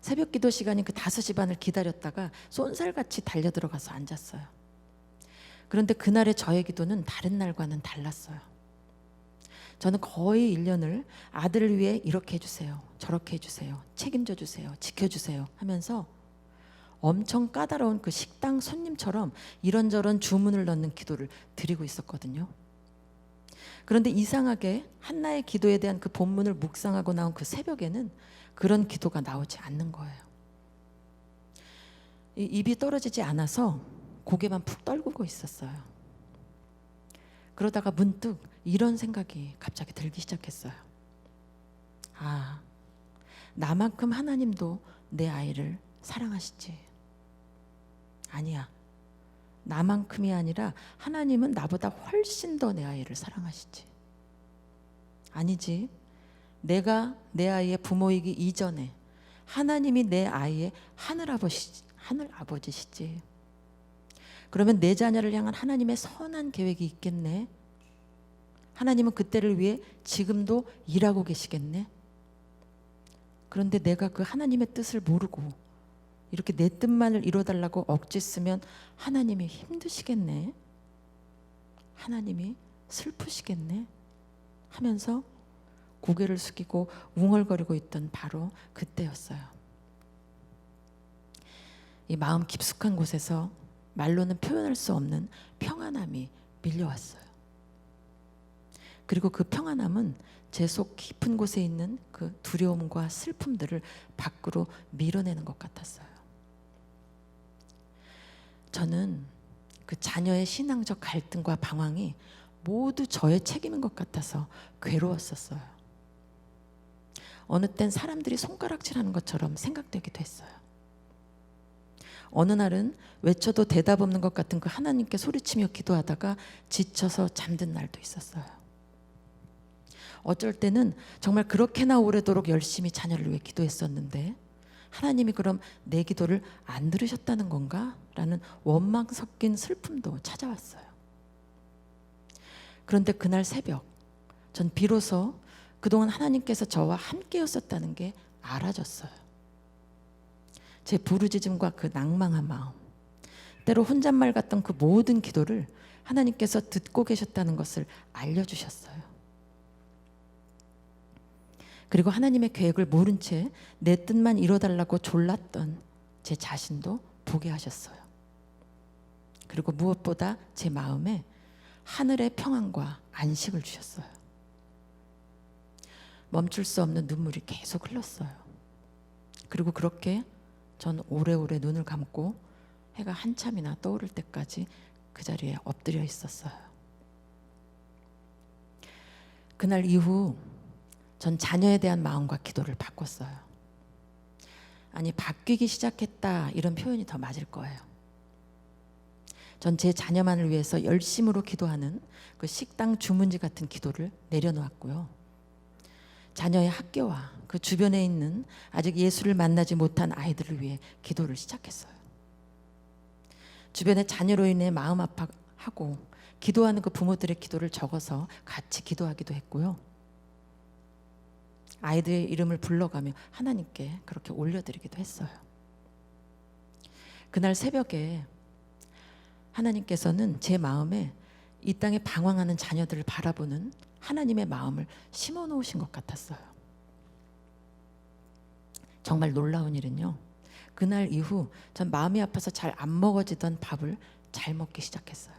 새벽 기도 시간인 그 5시 반을 기다렸다가 쏜살같이 달려들어가서 앉았어요. 그런데 그날의 저의 기도는 다른 날과는 달랐어요. 저는 거의 1년을 아들을 위해 이렇게 해주세요, 저렇게 해주세요, 책임져 주세요, 지켜주세요 하면서 엄청 까다로운 그 식당 손님처럼 이런저런 주문을 넣는 기도를 드리고 있었거든요. 그런데 이상하게 한나의 기도에 대한 그 본문을 묵상하고 나온 그 새벽에는 그런 기도가 나오지 않는 거예요. 입이 떨어지지 않아서 고개만 푹 떨구고 있었어요. 그러다가 문득 이런 생각이 갑자기 들기 시작했어요. 아, 나만큼 하나님도 내 아이를 사랑하시지. 아니야. 나만큼이 아니라 하나님은 나보다 훨씬 더 내 아이를 사랑하시지. 아니지. 내가 내 아이의 부모이기 이전에 하나님이 내 아이의 하늘아버지시지. 그러면 내 자녀를 향한 하나님의 선한 계획이 있겠네. 하나님은 그때를 위해 지금도 일하고 계시겠네. 그런데 내가 그 하나님의 뜻을 모르고 이렇게 내 뜻만을 이뤄달라고 억지 쓰면 하나님이 힘드시겠네. 하나님이 슬프시겠네 하면서 고개를 숙이고 웅얼거리고 있던 바로 그때였어요. 이 마음 깊숙한 곳에서 말로는 표현할 수 없는 평안함이 밀려왔어요. 그리고 그 평안함은 제 속 깊은 곳에 있는 그 두려움과 슬픔들을 밖으로 밀어내는 것 같았어요. 저는 그 자녀의 신앙적 갈등과 방황이 모두 저의 책임인 것 같아서 괴로웠었어요. 어느 땐 사람들이 손가락질하는 것처럼 생각되기도 했어요. 어느 날은 외쳐도 대답 없는 것 같은 그 하나님께 소리치며 기도하다가 지쳐서 잠든 날도 있었어요. 어쩔 때는 정말 그렇게나 오래도록 열심히 자녀를 위해 기도했었는데 하나님이 그럼 내 기도를 안 들으셨다는 건가? 라는 원망 섞인 슬픔도 찾아왔어요. 그런데 그날 새벽 전 비로소 그동안 하나님께서 저와 함께였었다는 게 알아졌어요. 제 부르짖음과 그 낭망한 마음, 때로 혼잣말 같던 그 모든 기도를 하나님께서 듣고 계셨다는 것을 알려주셨어요. 그리고 하나님의 계획을 모른 채 내 뜻만 이뤄달라고 졸랐던 제 자신도 보게 하셨어요. 그리고 무엇보다 제 마음에 하늘의 평안과 안식을 주셨어요. 멈출 수 없는 눈물이 계속 흘렀어요. 그리고 그렇게 전 오래오래 눈을 감고 해가 한참이나 떠오를 때까지 그 자리에 엎드려 있었어요. 그날 이후 전 자녀에 대한 마음과 기도를 바꿨어요. 아니, 바뀌기 시작했다 이런 표현이 더 맞을 거예요. 전 제 자녀만을 위해서 열심으로 기도하는 그 식당 주문지 같은 기도를 내려놓았고요. 자녀의 학교와 그 주변에 있는 아직 예수를 만나지 못한 아이들을 위해 기도를 시작했어요. 주변에 자녀로 인해 마음 아파하고 기도하는 그 부모들의 기도를 적어서 같이 기도하기도 했고요. 아이들의 이름을 불러가며 하나님께 그렇게 올려드리기도 했어요. 그날 새벽에 하나님께서는 제 마음에 이 땅에 방황하는 자녀들을 바라보는 하나님의 마음을 심어 놓으신 것 같았어요. 정말 놀라운 일은요, 그날 이후 전 마음이 아파서 잘 안 먹어지던 밥을 잘 먹기 시작했어요.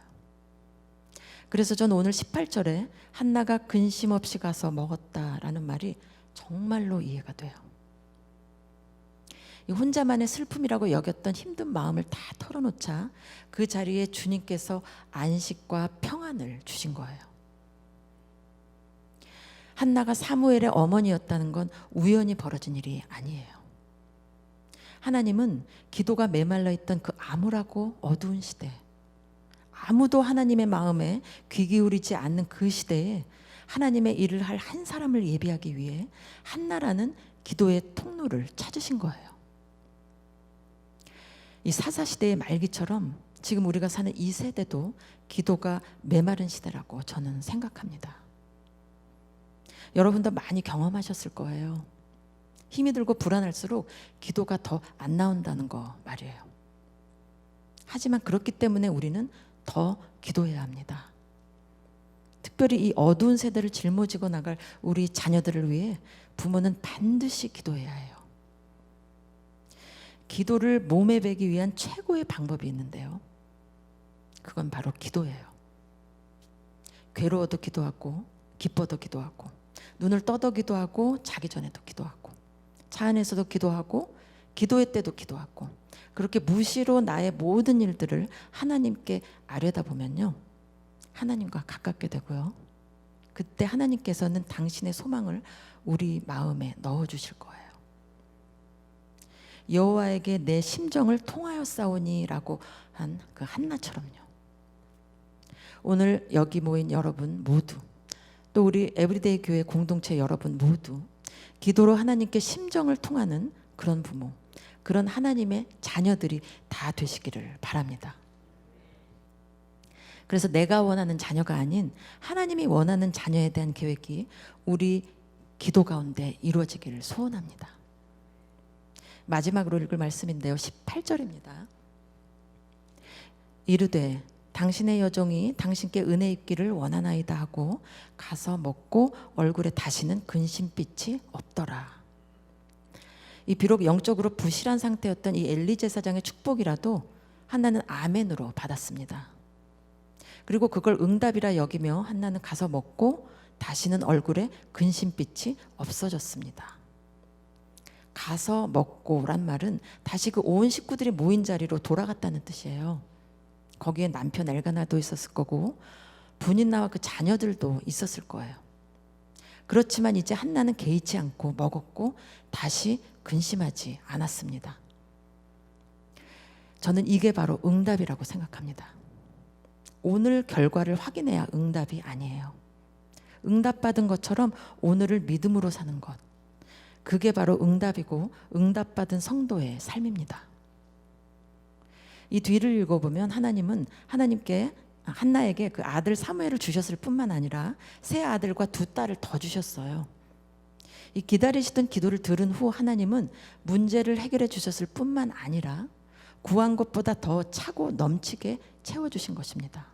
그래서 전 오늘 18절에 한나가 근심 없이 가서 먹었다라는 말이 정말로 이해가 돼요. 이 혼자만의 슬픔이라고 여겼던 힘든 마음을 다 털어놓자 그 자리에 주님께서 안식과 평안을 주신 거예요. 한나가 사무엘의 어머니였다는 건 우연히 벌어진 일이 아니에요. 하나님은 기도가 메말라 있던 그 암울하고 어두운 시대, 아무도 하나님의 마음에 귀 기울이지 않는 그 시대에 하나님의 일을 할 한 사람을 예비하기 위해 한나라는 기도의 통로를 찾으신 거예요. 이 사사시대의 말기처럼 지금 우리가 사는 이 세대도 기도가 메마른 시대라고 저는 생각합니다. 여러분도 많이 경험하셨을 거예요. 힘이 들고 불안할수록 기도가 더 안 나온다는 거 말이에요. 하지만 그렇기 때문에 우리는 더 기도해야 합니다. 특별히 이 어두운 세대를 짊어지고 나갈 우리 자녀들을 위해 부모는 반드시 기도해야 해요. 기도를 몸에 배기 위한 최고의 방법이 있는데요. 그건 바로 기도예요. 괴로워도 기도하고 기뻐도 기도하고 눈을 떠도 기도하고 자기 전에도 기도하고 차 안에서도 기도하고 기도회 때도 기도하고 그렇게 무시로 나의 모든 일들을 하나님께 아뢰다 보면요, 하나님과 가깝게 되고요. 그때 하나님께서는 당신의 소망을 우리 마음에 넣어주실 거예요. 여호와에게 내 심정을 통하였사오니라고 한 그 한나처럼요. 오늘 여기 모인 여러분 모두, 또 우리 에브리데이 교회 공동체 여러분 모두 기도로 하나님께 심정을 통하는 그런 부모, 그런 하나님의 자녀들이 다 되시기를 바랍니다. 그래서 내가 원하는 자녀가 아닌 하나님이 원하는 자녀에 대한 계획이 우리 기도 가운데 이루어지기를 소원합니다. 마지막으로 읽을 말씀인데요, 18절입니다. 이르되 당신의 여종이 당신께 은혜 입기를 원하나이다 하고 가서 먹고 얼굴에 다시는 근심빛이 없더라. 이 비록 영적으로 부실한 상태였던 이 엘리 제사장의 축복이라도 한나는 아멘으로 받았습니다. 그리고 그걸 응답이라 여기며 한나는 가서 먹고 다시는 얼굴에 근심빛이 없어졌습니다. 가서 먹고란 말은 다시 그 온 식구들이 모인 자리로 돌아갔다는 뜻이에요. 거기에 남편 엘가나도 있었을 거고 분인나와 그 자녀들도 있었을 거예요. 그렇지만 이제 한나는 개의치 않고 먹었고 다시 근심하지 않았습니다. 저는 이게 바로 응답이라고 생각합니다. 오늘 결과를 확인해야 응답이 아니에요. 응답받은 것처럼 오늘을 믿음으로 사는 것, 그게 바로 응답이고 응답받은 성도의 삶입니다. 이 뒤를 읽어보면 하나님은 하나님께 한나에게 그 아들 사무엘을 주셨을 뿐만 아니라 세 아들과 두 딸을 더 주셨어요. 이 기다리시던 기도를 들은 후 하나님은 문제를 해결해 주셨을 뿐만 아니라 구한 것보다 더 차고 넘치게 채워주신 것입니다.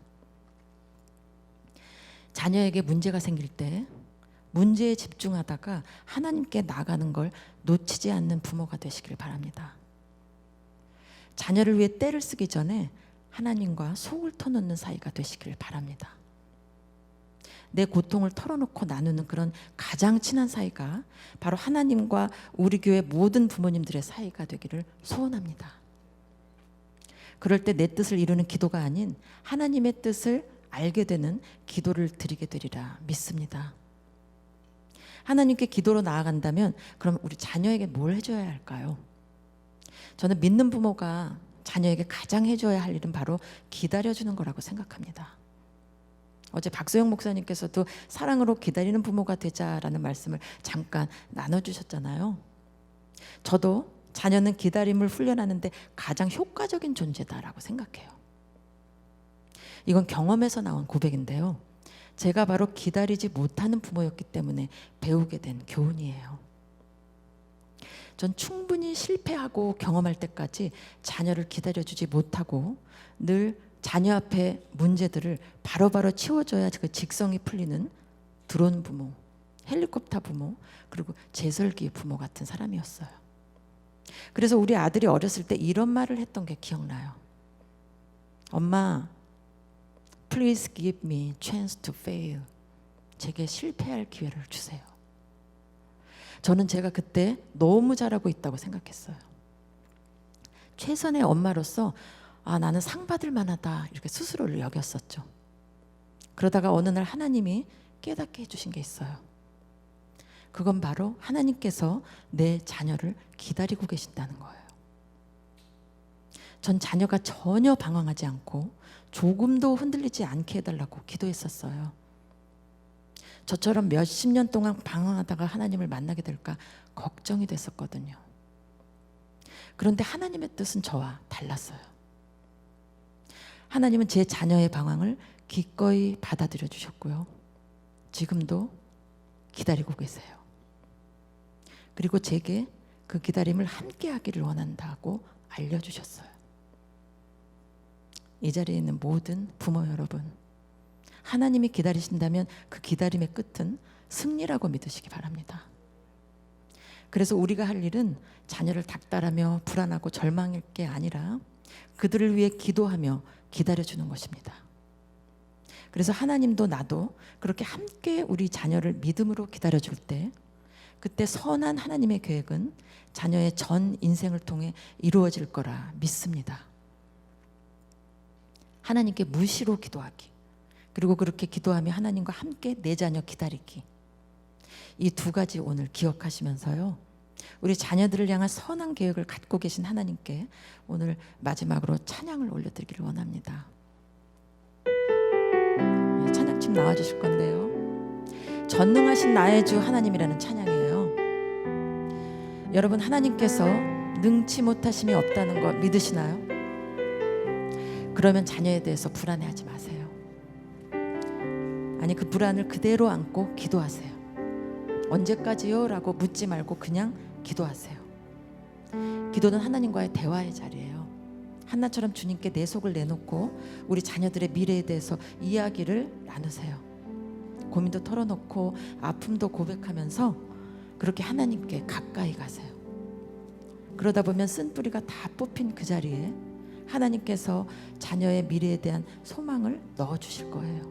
자녀에게 문제가 생길 때 문제에 집중하다가 하나님께 나가는 걸 놓치지 않는 부모가 되시길 바랍니다. 자녀를 위해 때를 쓰기 전에 하나님과 속을 터놓는 사이가 되시길 바랍니다. 내 고통을 털어놓고 나누는 그런 가장 친한 사이가 바로 하나님과 우리 교회 모든 부모님들의 사이가 되기를 소원합니다. 그럴 때 내 뜻을 이루는 기도가 아닌 하나님의 뜻을 알게 되는 기도를 드리게 되리라 믿습니다. 하나님께 기도로 나아간다면 그럼 우리 자녀에게 뭘 해줘야 할까요? 저는 믿는 부모가 자녀에게 가장 해줘야 할 일은 바로 기다려주는 거라고 생각합니다. 어제 박소영 목사님께서도 사랑으로 기다리는 부모가 되자라는 말씀을 잠깐 나눠주셨잖아요. 저도 자녀는 기다림을 훈련하는데 가장 효과적인 존재다라고 생각해요. 이건 경험에서 나온 고백인데요. 제가 바로 기다리지 못하는 부모였기 때문에 배우게 된 교훈이에요. 전 충분히 실패하고 경험할 때까지 자녀를 기다려주지 못하고 늘 자녀 앞에 문제들을 바로바로 치워줘야 그 직성이 풀리는 드론 부모, 헬리콥터 부모, 그리고 제설기 부모 같은 사람이었어요. 그래서 우리 아들이 어렸을 때 이런 말을 했던 게 기억나요. 엄마, Please give me chance to fail. 제게 실패할 기회를 주세요. 저는 제가 그때 너무 잘하고 있다고 생각했어요. 최선의 엄마로서 나는 상 받을 만하다 이렇게 스스로를 여겼었죠. 그러다가 어느 날 하나님이 깨닫게 해주신 게 있어요. 그건 바로 하나님께서 내 자녀를 기다리고 계신다는 거예요. 전 자녀가 전혀 방황하지 않고 조금도 흔들리지 않게 해달라고 기도했었어요. 저처럼 몇십 년 동안 방황하다가 하나님을 만나게 될까 걱정이 됐었거든요. 그런데 하나님의 뜻은 저와 달랐어요. 하나님은 제 자녀의 방황을 기꺼이 받아들여 주셨고요. 지금도 기다리고 계세요. 그리고 제게 그 기다림을 함께 하기를 원한다고 알려주셨어요. 이 자리에 있는 모든 부모 여러분, 하나님이 기다리신다면 그 기다림의 끝은 승리라고 믿으시기 바랍니다. 그래서 우리가 할 일은 자녀를 닥달하며 불안하고 절망할 게 아니라 그들을 위해 기도하며 기다려주는 것입니다. 그래서 하나님도 나도 그렇게 함께 우리 자녀를 믿음으로 기다려줄 때 그때 선한 하나님의 계획은 자녀의 전 인생을 통해 이루어질 거라 믿습니다. 하나님께 무시로 기도하기, 그리고 그렇게 기도하며 하나님과 함께 내 자녀 기다리기, 이 두 가지 오늘 기억하시면서요, 우리 자녀들을 향한 선한 계획을 갖고 계신 하나님께 오늘 마지막으로 찬양을 올려드리기를 원합니다. 찬양팀 나와주실 건데요, 전능하신 나의 주 하나님이라는 찬양이에요. 여러분, 하나님께서 능치 못하심이 없다는 거 믿으시나요? 그러면 자녀에 대해서 불안해하지 마세요. 아니, 그 불안을 그대로 안고 기도하세요. 언제까지요? 라고 묻지 말고 그냥 기도하세요. 기도는 하나님과의 대화의 자리예요. 한나처럼 주님께 내 속을 내놓고 우리 자녀들의 미래에 대해서 이야기를 나누세요. 고민도 털어놓고 아픔도 고백하면서 그렇게 하나님께 가까이 가세요. 그러다 보면 쓴뿌리가 다 뽑힌 그 자리에 하나님께서 자녀의 미래에 대한 소망을 넣어주실 거예요.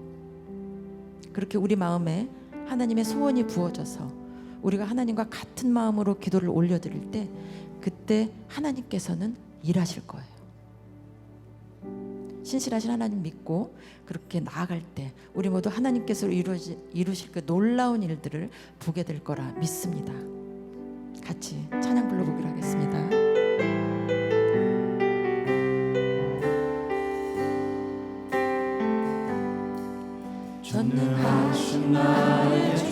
그렇게 우리 마음에 하나님의 소원이 부어져서 우리가 하나님과 같은 마음으로 기도를 올려드릴 때 그때 하나님께서는 일하실 거예요. 신실하신 하나님 믿고 그렇게 나아갈 때 우리 모두 하나님께서 이루실 그 놀라운 일들을 보게 될 거라 믿습니다. 같이 찬양 불러보기로 하겠습니다. 전능하신 나의 주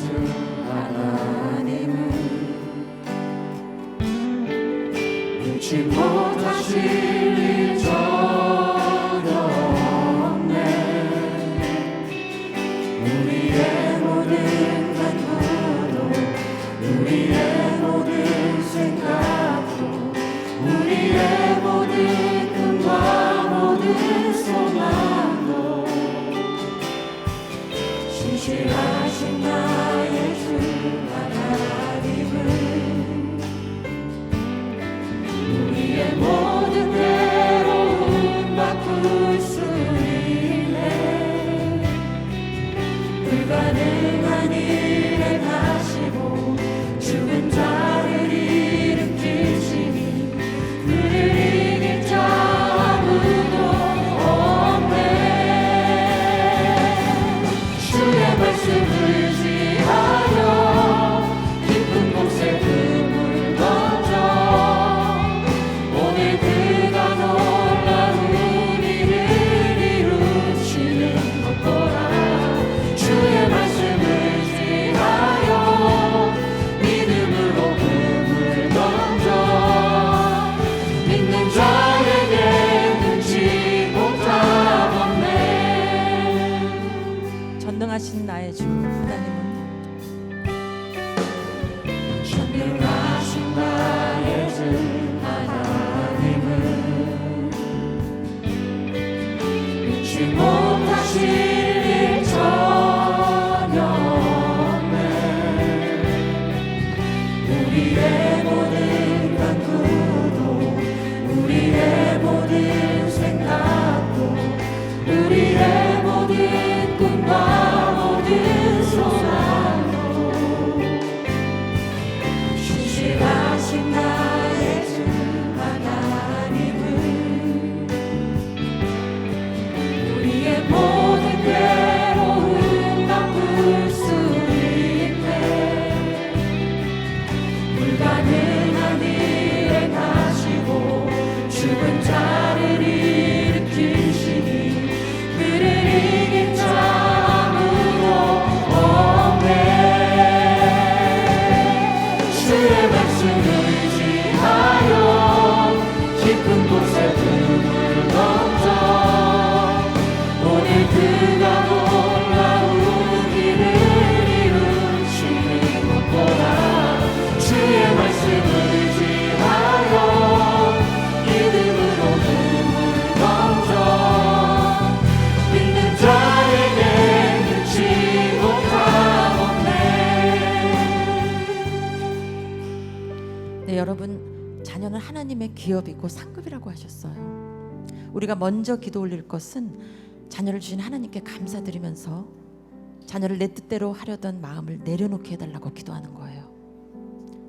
하나님은 능치 못하실 일 전혀 없네. 우리의 모든 간구도 우리의 모든 생각도 우리의 모든 꿈과 모든 소망도 신실하신 나의 주 하나님은 우리의 모든 주의 말씀을 의지하여 깊은 곳에 등을 던져 오늘 그가 놀라운 일을 이루시는 것 보라. 주의 말씀을 의지하여 믿음으로 등을 던져 믿는 자에게 끝이 못하겠네. 네, 여러분, 자녀는 하나님의 기업이고 상급이라고 하셨어요. 우리가 먼저 기도 올릴 것은 자녀를 주신 하나님께 감사드리면서 자녀를 내 뜻대로 하려던 마음을 내려놓게 해달라고 기도하는 거예요.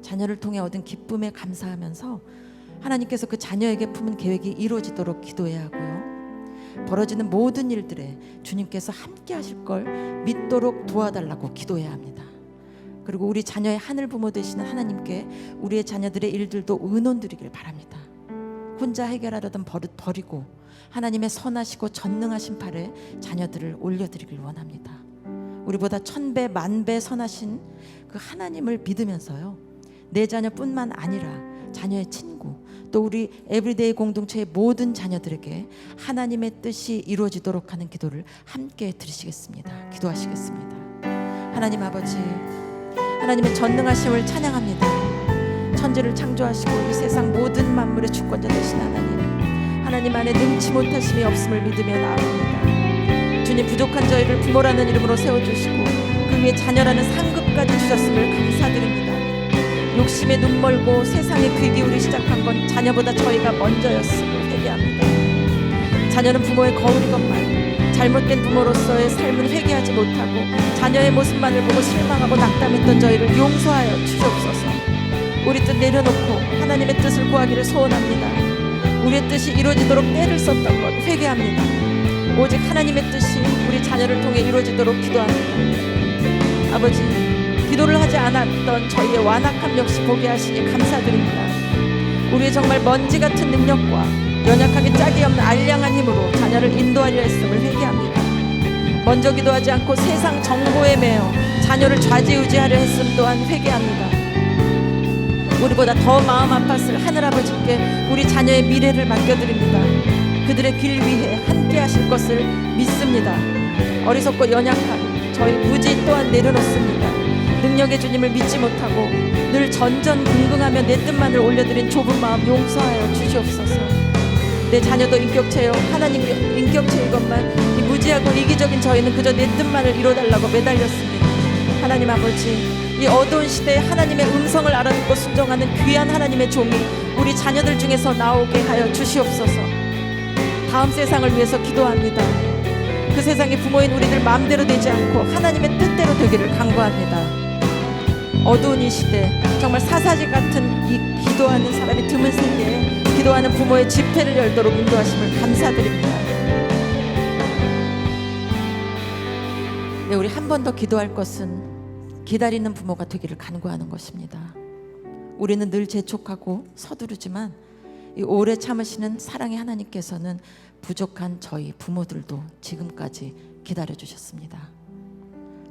자녀를 통해 얻은 기쁨에 감사하면서 하나님께서 그 자녀에게 품은 계획이 이루어지도록 기도해야 하고요. 벌어지는 모든 일들에 주님께서 함께 하실 걸 믿도록 도와달라고 기도해야 합니다. 그리고 우리 자녀의 하늘 부모 되시는 하나님께 우리의 자녀들의 일들도 의논 드리길 바랍니다. 혼자 해결하려던 버릇 버리고 하나님의 선하시고 전능하신 팔에 자녀들을 올려드리길 원합니다. 우리보다 1000배 만배 선하신 그 하나님을 믿으면서요, 내 자녀뿐만 아니라 자녀의 친구 또 우리 에브리데이 공동체의 모든 자녀들에게 하나님의 뜻이 이루어지도록 하는 기도를 함께 드리시겠습니다. 기도하시겠습니다. 하나님 아버지, 하나님의 전능하심을 찬양합니다. 천지를 창조하시고 이 세상 모든 만물의 주권자 되신 하나님 안에 능치 못하심이 없음을 믿으며 나아갑니다. 주님, 부족한 저희를 부모라는 이름으로 세워주시고 그 위에 자녀라는 상급까지 주셨음을 감사드립니다. 욕심에 눈 멀고 세상에 귀 기울이 시작한 건 자녀보다 저희가 먼저였음을 회개합니다. 자녀는 부모의 거울이건만 잘못된 부모로서의 삶을 회개하지 못하고 자녀의 모습만을 보고 실망하고 낙담했던 저희를 용서하여 주시옵소서. 우리 뜻 내려놓고 하나님의 뜻을 구하기를 소원합니다. 우리의 뜻이 이루어지도록 때를 썼던 것 회개합니다. 오직 하나님의 뜻이 우리 자녀를 통해 이루어지도록 기도합니다. 아버지, 기도를 하지 않았던 저희의 완악함 역시 보게 하시니 감사드립니다. 우리의 정말 먼지 같은 능력과 연약하게 짝이 없는 알량한 힘으로 자녀를 인도하려 했음을 회개합니다. 먼저 기도하지 않고 세상 정보에 매여 자녀를 좌지우지하려 했음 또한 회개합니다. 우리보다 더 마음 아팠을 하늘아버지께 우리 자녀의 미래를 맡겨드립니다. 그들의 길 위해 함께 하실 것을 믿습니다. 어리석고 연약한 저희 무지 또한 내려놓습니다. 능력의 주님을 믿지 못하고 늘 전전긍긍하며 내 뜻만을 올려드린 좁은 마음 용서하여 주시옵소서. 내 자녀도 인격체요 하나님 인격체이건만 이 무지하고 이기적인 저희는 그저 내 뜻만을 이뤄달라고 매달렸습니다. 하나님 아버지, 이 어두운 시대에 하나님의 음성을 알아듣고 순종하는 귀한 하나님의 종이 우리 자녀들 중에서 나오게 하여 주시옵소서. 다음 세상을 위해서 기도합니다. 그 세상이 부모인 우리들 마음대로 되지 않고 하나님의 뜻대로 되기를 간구합니다. 어두운 이 시대, 정말 사사지 같은 이 기도하는 사람이 드문 세계에 기도하는 부모의 집회를 열도록 인도하심을 감사드립니다. 네, 우리 한 번 더 기도할 것은 기다리는 부모가 되기를 간구하는 것입니다. 우리는 늘 재촉하고 서두르지만 이 오래 참으시는 사랑의 하나님께서는 부족한 저희 부모들도 지금까지 기다려주셨습니다.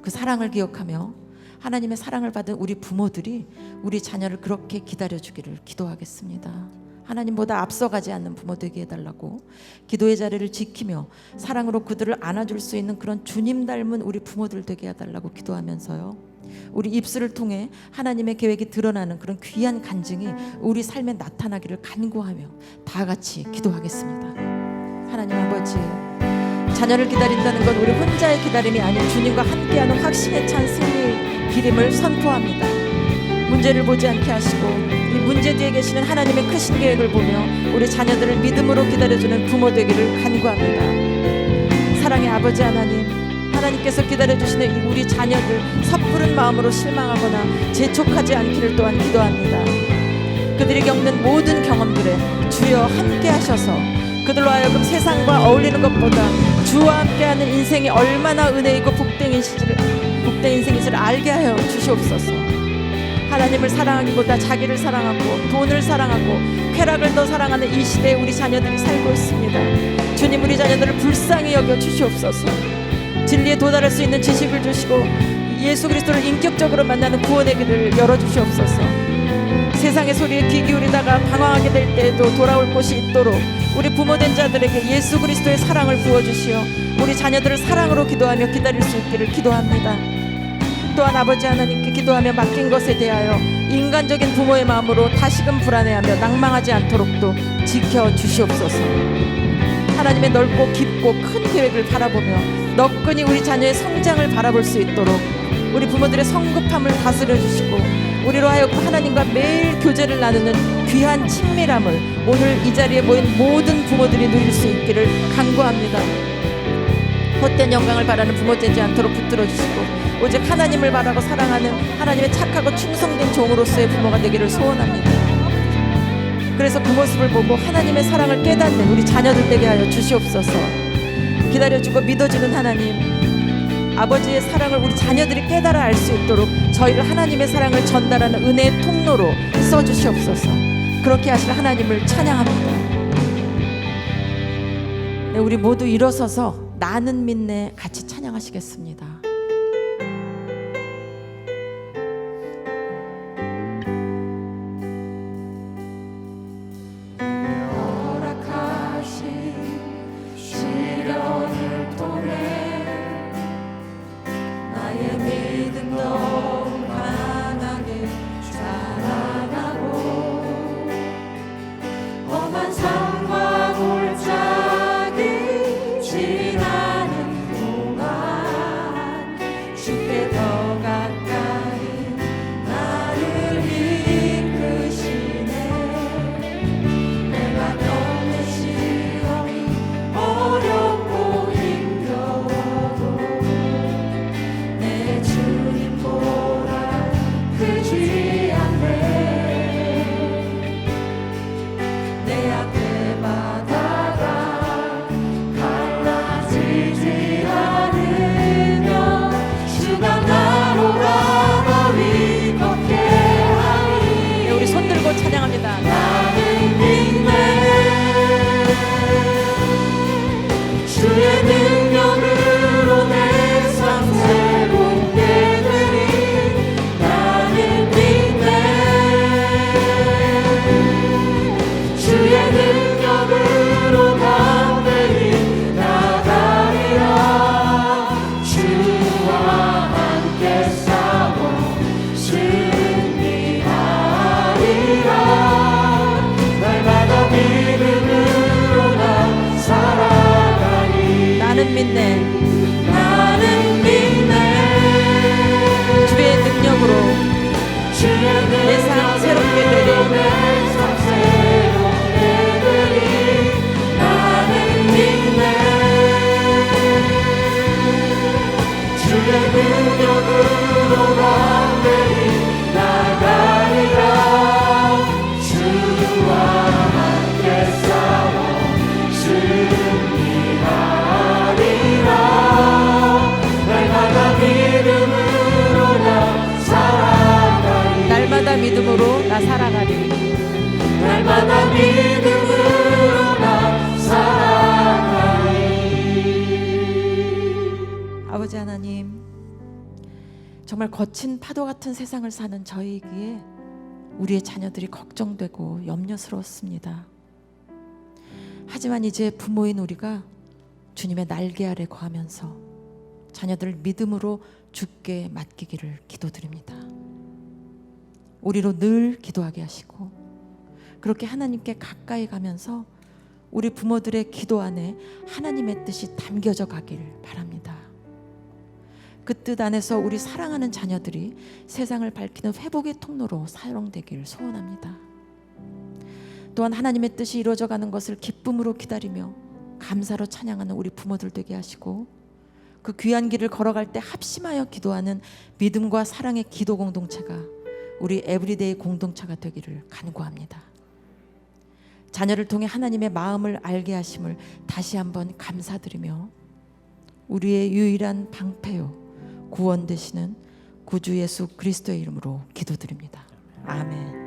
그 사랑을 기억하며 하나님의 사랑을 받은 우리 부모들이 우리 자녀를 그렇게 기다려주기를 기도하겠습니다. 하나님보다 앞서가지 않는 부모 되게 해달라고 기도의 자리를 지키며 사랑으로 그들을 안아줄 수 있는 그런 주님 닮은 우리 부모들 되게 해달라고 기도하면서요, 우리 입술을 통해 하나님의 계획이 드러나는 그런 귀한 간증이 우리 삶에 나타나기를 간구하며 다 같이 기도하겠습니다. 하나님 아버지, 자녀를 기다린다는 건 우리 혼자의 기다림이 아닌 주님과 함께하는 확신에 찬 승리의 기림을 선포합니다. 문제를 보지 않게 하시고 이 문제 뒤에 계시는 하나님의 크신 계획을 보며 우리 자녀들을 믿음으로 기다려주는 부모 되기를 간구합니다. 사랑의 아버지 하나님, 하나님께서 기다려주시는 우리 자녀들 섣부른 마음으로 실망하거나 재촉하지 않기를 또한 기도합니다. 그들이 겪는 모든 경험들에 주여 함께 하셔서 그들로 하여금 세상과 어울리는 것보다 주와 함께하는 인생이 얼마나 은혜이고 복된 인생인지를 알게 하여 주시옵소서. 하나님을 사랑하기보다 자기를 사랑하고 돈을 사랑하고 쾌락을 더 사랑하는 이 시대에 우리 자녀들이 살고 있습니다. 주님, 우리 자녀들을 불쌍히 여겨 주시옵소서. 진리에 도달할 수 있는 지식을 주시고 예수 그리스도를 인격적으로 만나는 구원의 길을 열어주시옵소서. 소리에 귀 기울이다가 방황하게 될 때에도 돌아올 곳이 있도록 우리 부모된 자들에게 예수 그리스도의 사랑을 부어주시어 우리 자녀들을 사랑으로 기도하며 기다릴 수 있기를 기도합니다. 또한 아버지 하나님께 기도하며 맡긴 것에 대하여 인간적인 부모의 마음으로 다시금 불안해하며 낭망하지 않도록도 지켜주시옵소서. 하나님의 넓고 깊고 큰 계획을 바라보며 너끈히 우리 자녀의 성장을 바라볼 수 있도록 우리 부모들의 성급함을 다스려 주시고 우리로 하여금 하나님과 매일 교제를 나누는 귀한 친밀함을 오늘 이 자리에 모인 모든 부모들이 누릴 수 있기를 간구합니다. 헛된 영광을 바라는 부모 되지 않도록 붙들어 주시고 오직 하나님을 바라고 사랑하는 하나님의 착하고 충성된 종으로서의 부모가 되기를 소원합니다. 그래서 그 모습을 보고 하나님의 사랑을 깨닫는 우리 자녀들 되게 하여 주시옵소서. 기다려주고 믿어주는 하나님, 아버지의 사랑을 우리 자녀들이 깨달아 알 수 있도록 저희를 하나님의 사랑을 전달하는 은혜의 통로로 써주시옵소서. 그렇게 하실 하나님을 찬양합니다. 네, 우리 모두 일어서서 나는 믿네 같이 찬양하시겠습니다. 나는 믿네 주의 능력으로 내 삶 새롭게 되리. 나는 믿네 주의 능력으로 담대히 나가리라. 주와 함께 싸워 날마다 믿음으로 나 살아가리. 날마다 믿음으로 나 살아가리. 아버지 하나님, 정말 거친 파도 같은 세상을 사는 저희에게 우리의 자녀들이 걱정되고 염려스러웠습니다. 하지만 이제 부모인 우리가 주님의 날개 아래 거하면서 자녀들을 믿음으로 주께 맡기기를 기도드립니다. 우리로 늘 기도하게 하시고 그렇게 하나님께 가까이 가면서 우리 부모들의 기도 안에 하나님의 뜻이 담겨져 가길 바랍니다. 그 뜻 안에서 우리 사랑하는 자녀들이 세상을 밝히는 회복의 통로로 사용되길 소원합니다. 또한 하나님의 뜻이 이루어져가는 것을 기쁨으로 기다리며 감사로 찬양하는 우리 부모들 되게 하시고 그 귀한 길을 걸어갈 때 합심하여 기도하는 믿음과 사랑의 기도 공동체가 우리 에브리데이 공동체가 되기를 간구합니다. 자녀를 통해 하나님의 마음을 알게 하심을 다시 한번 감사드리며 우리의 유일한 방패요 구원 되시는 구주 예수 그리스도의 이름으로 기도드립니다. 아멘.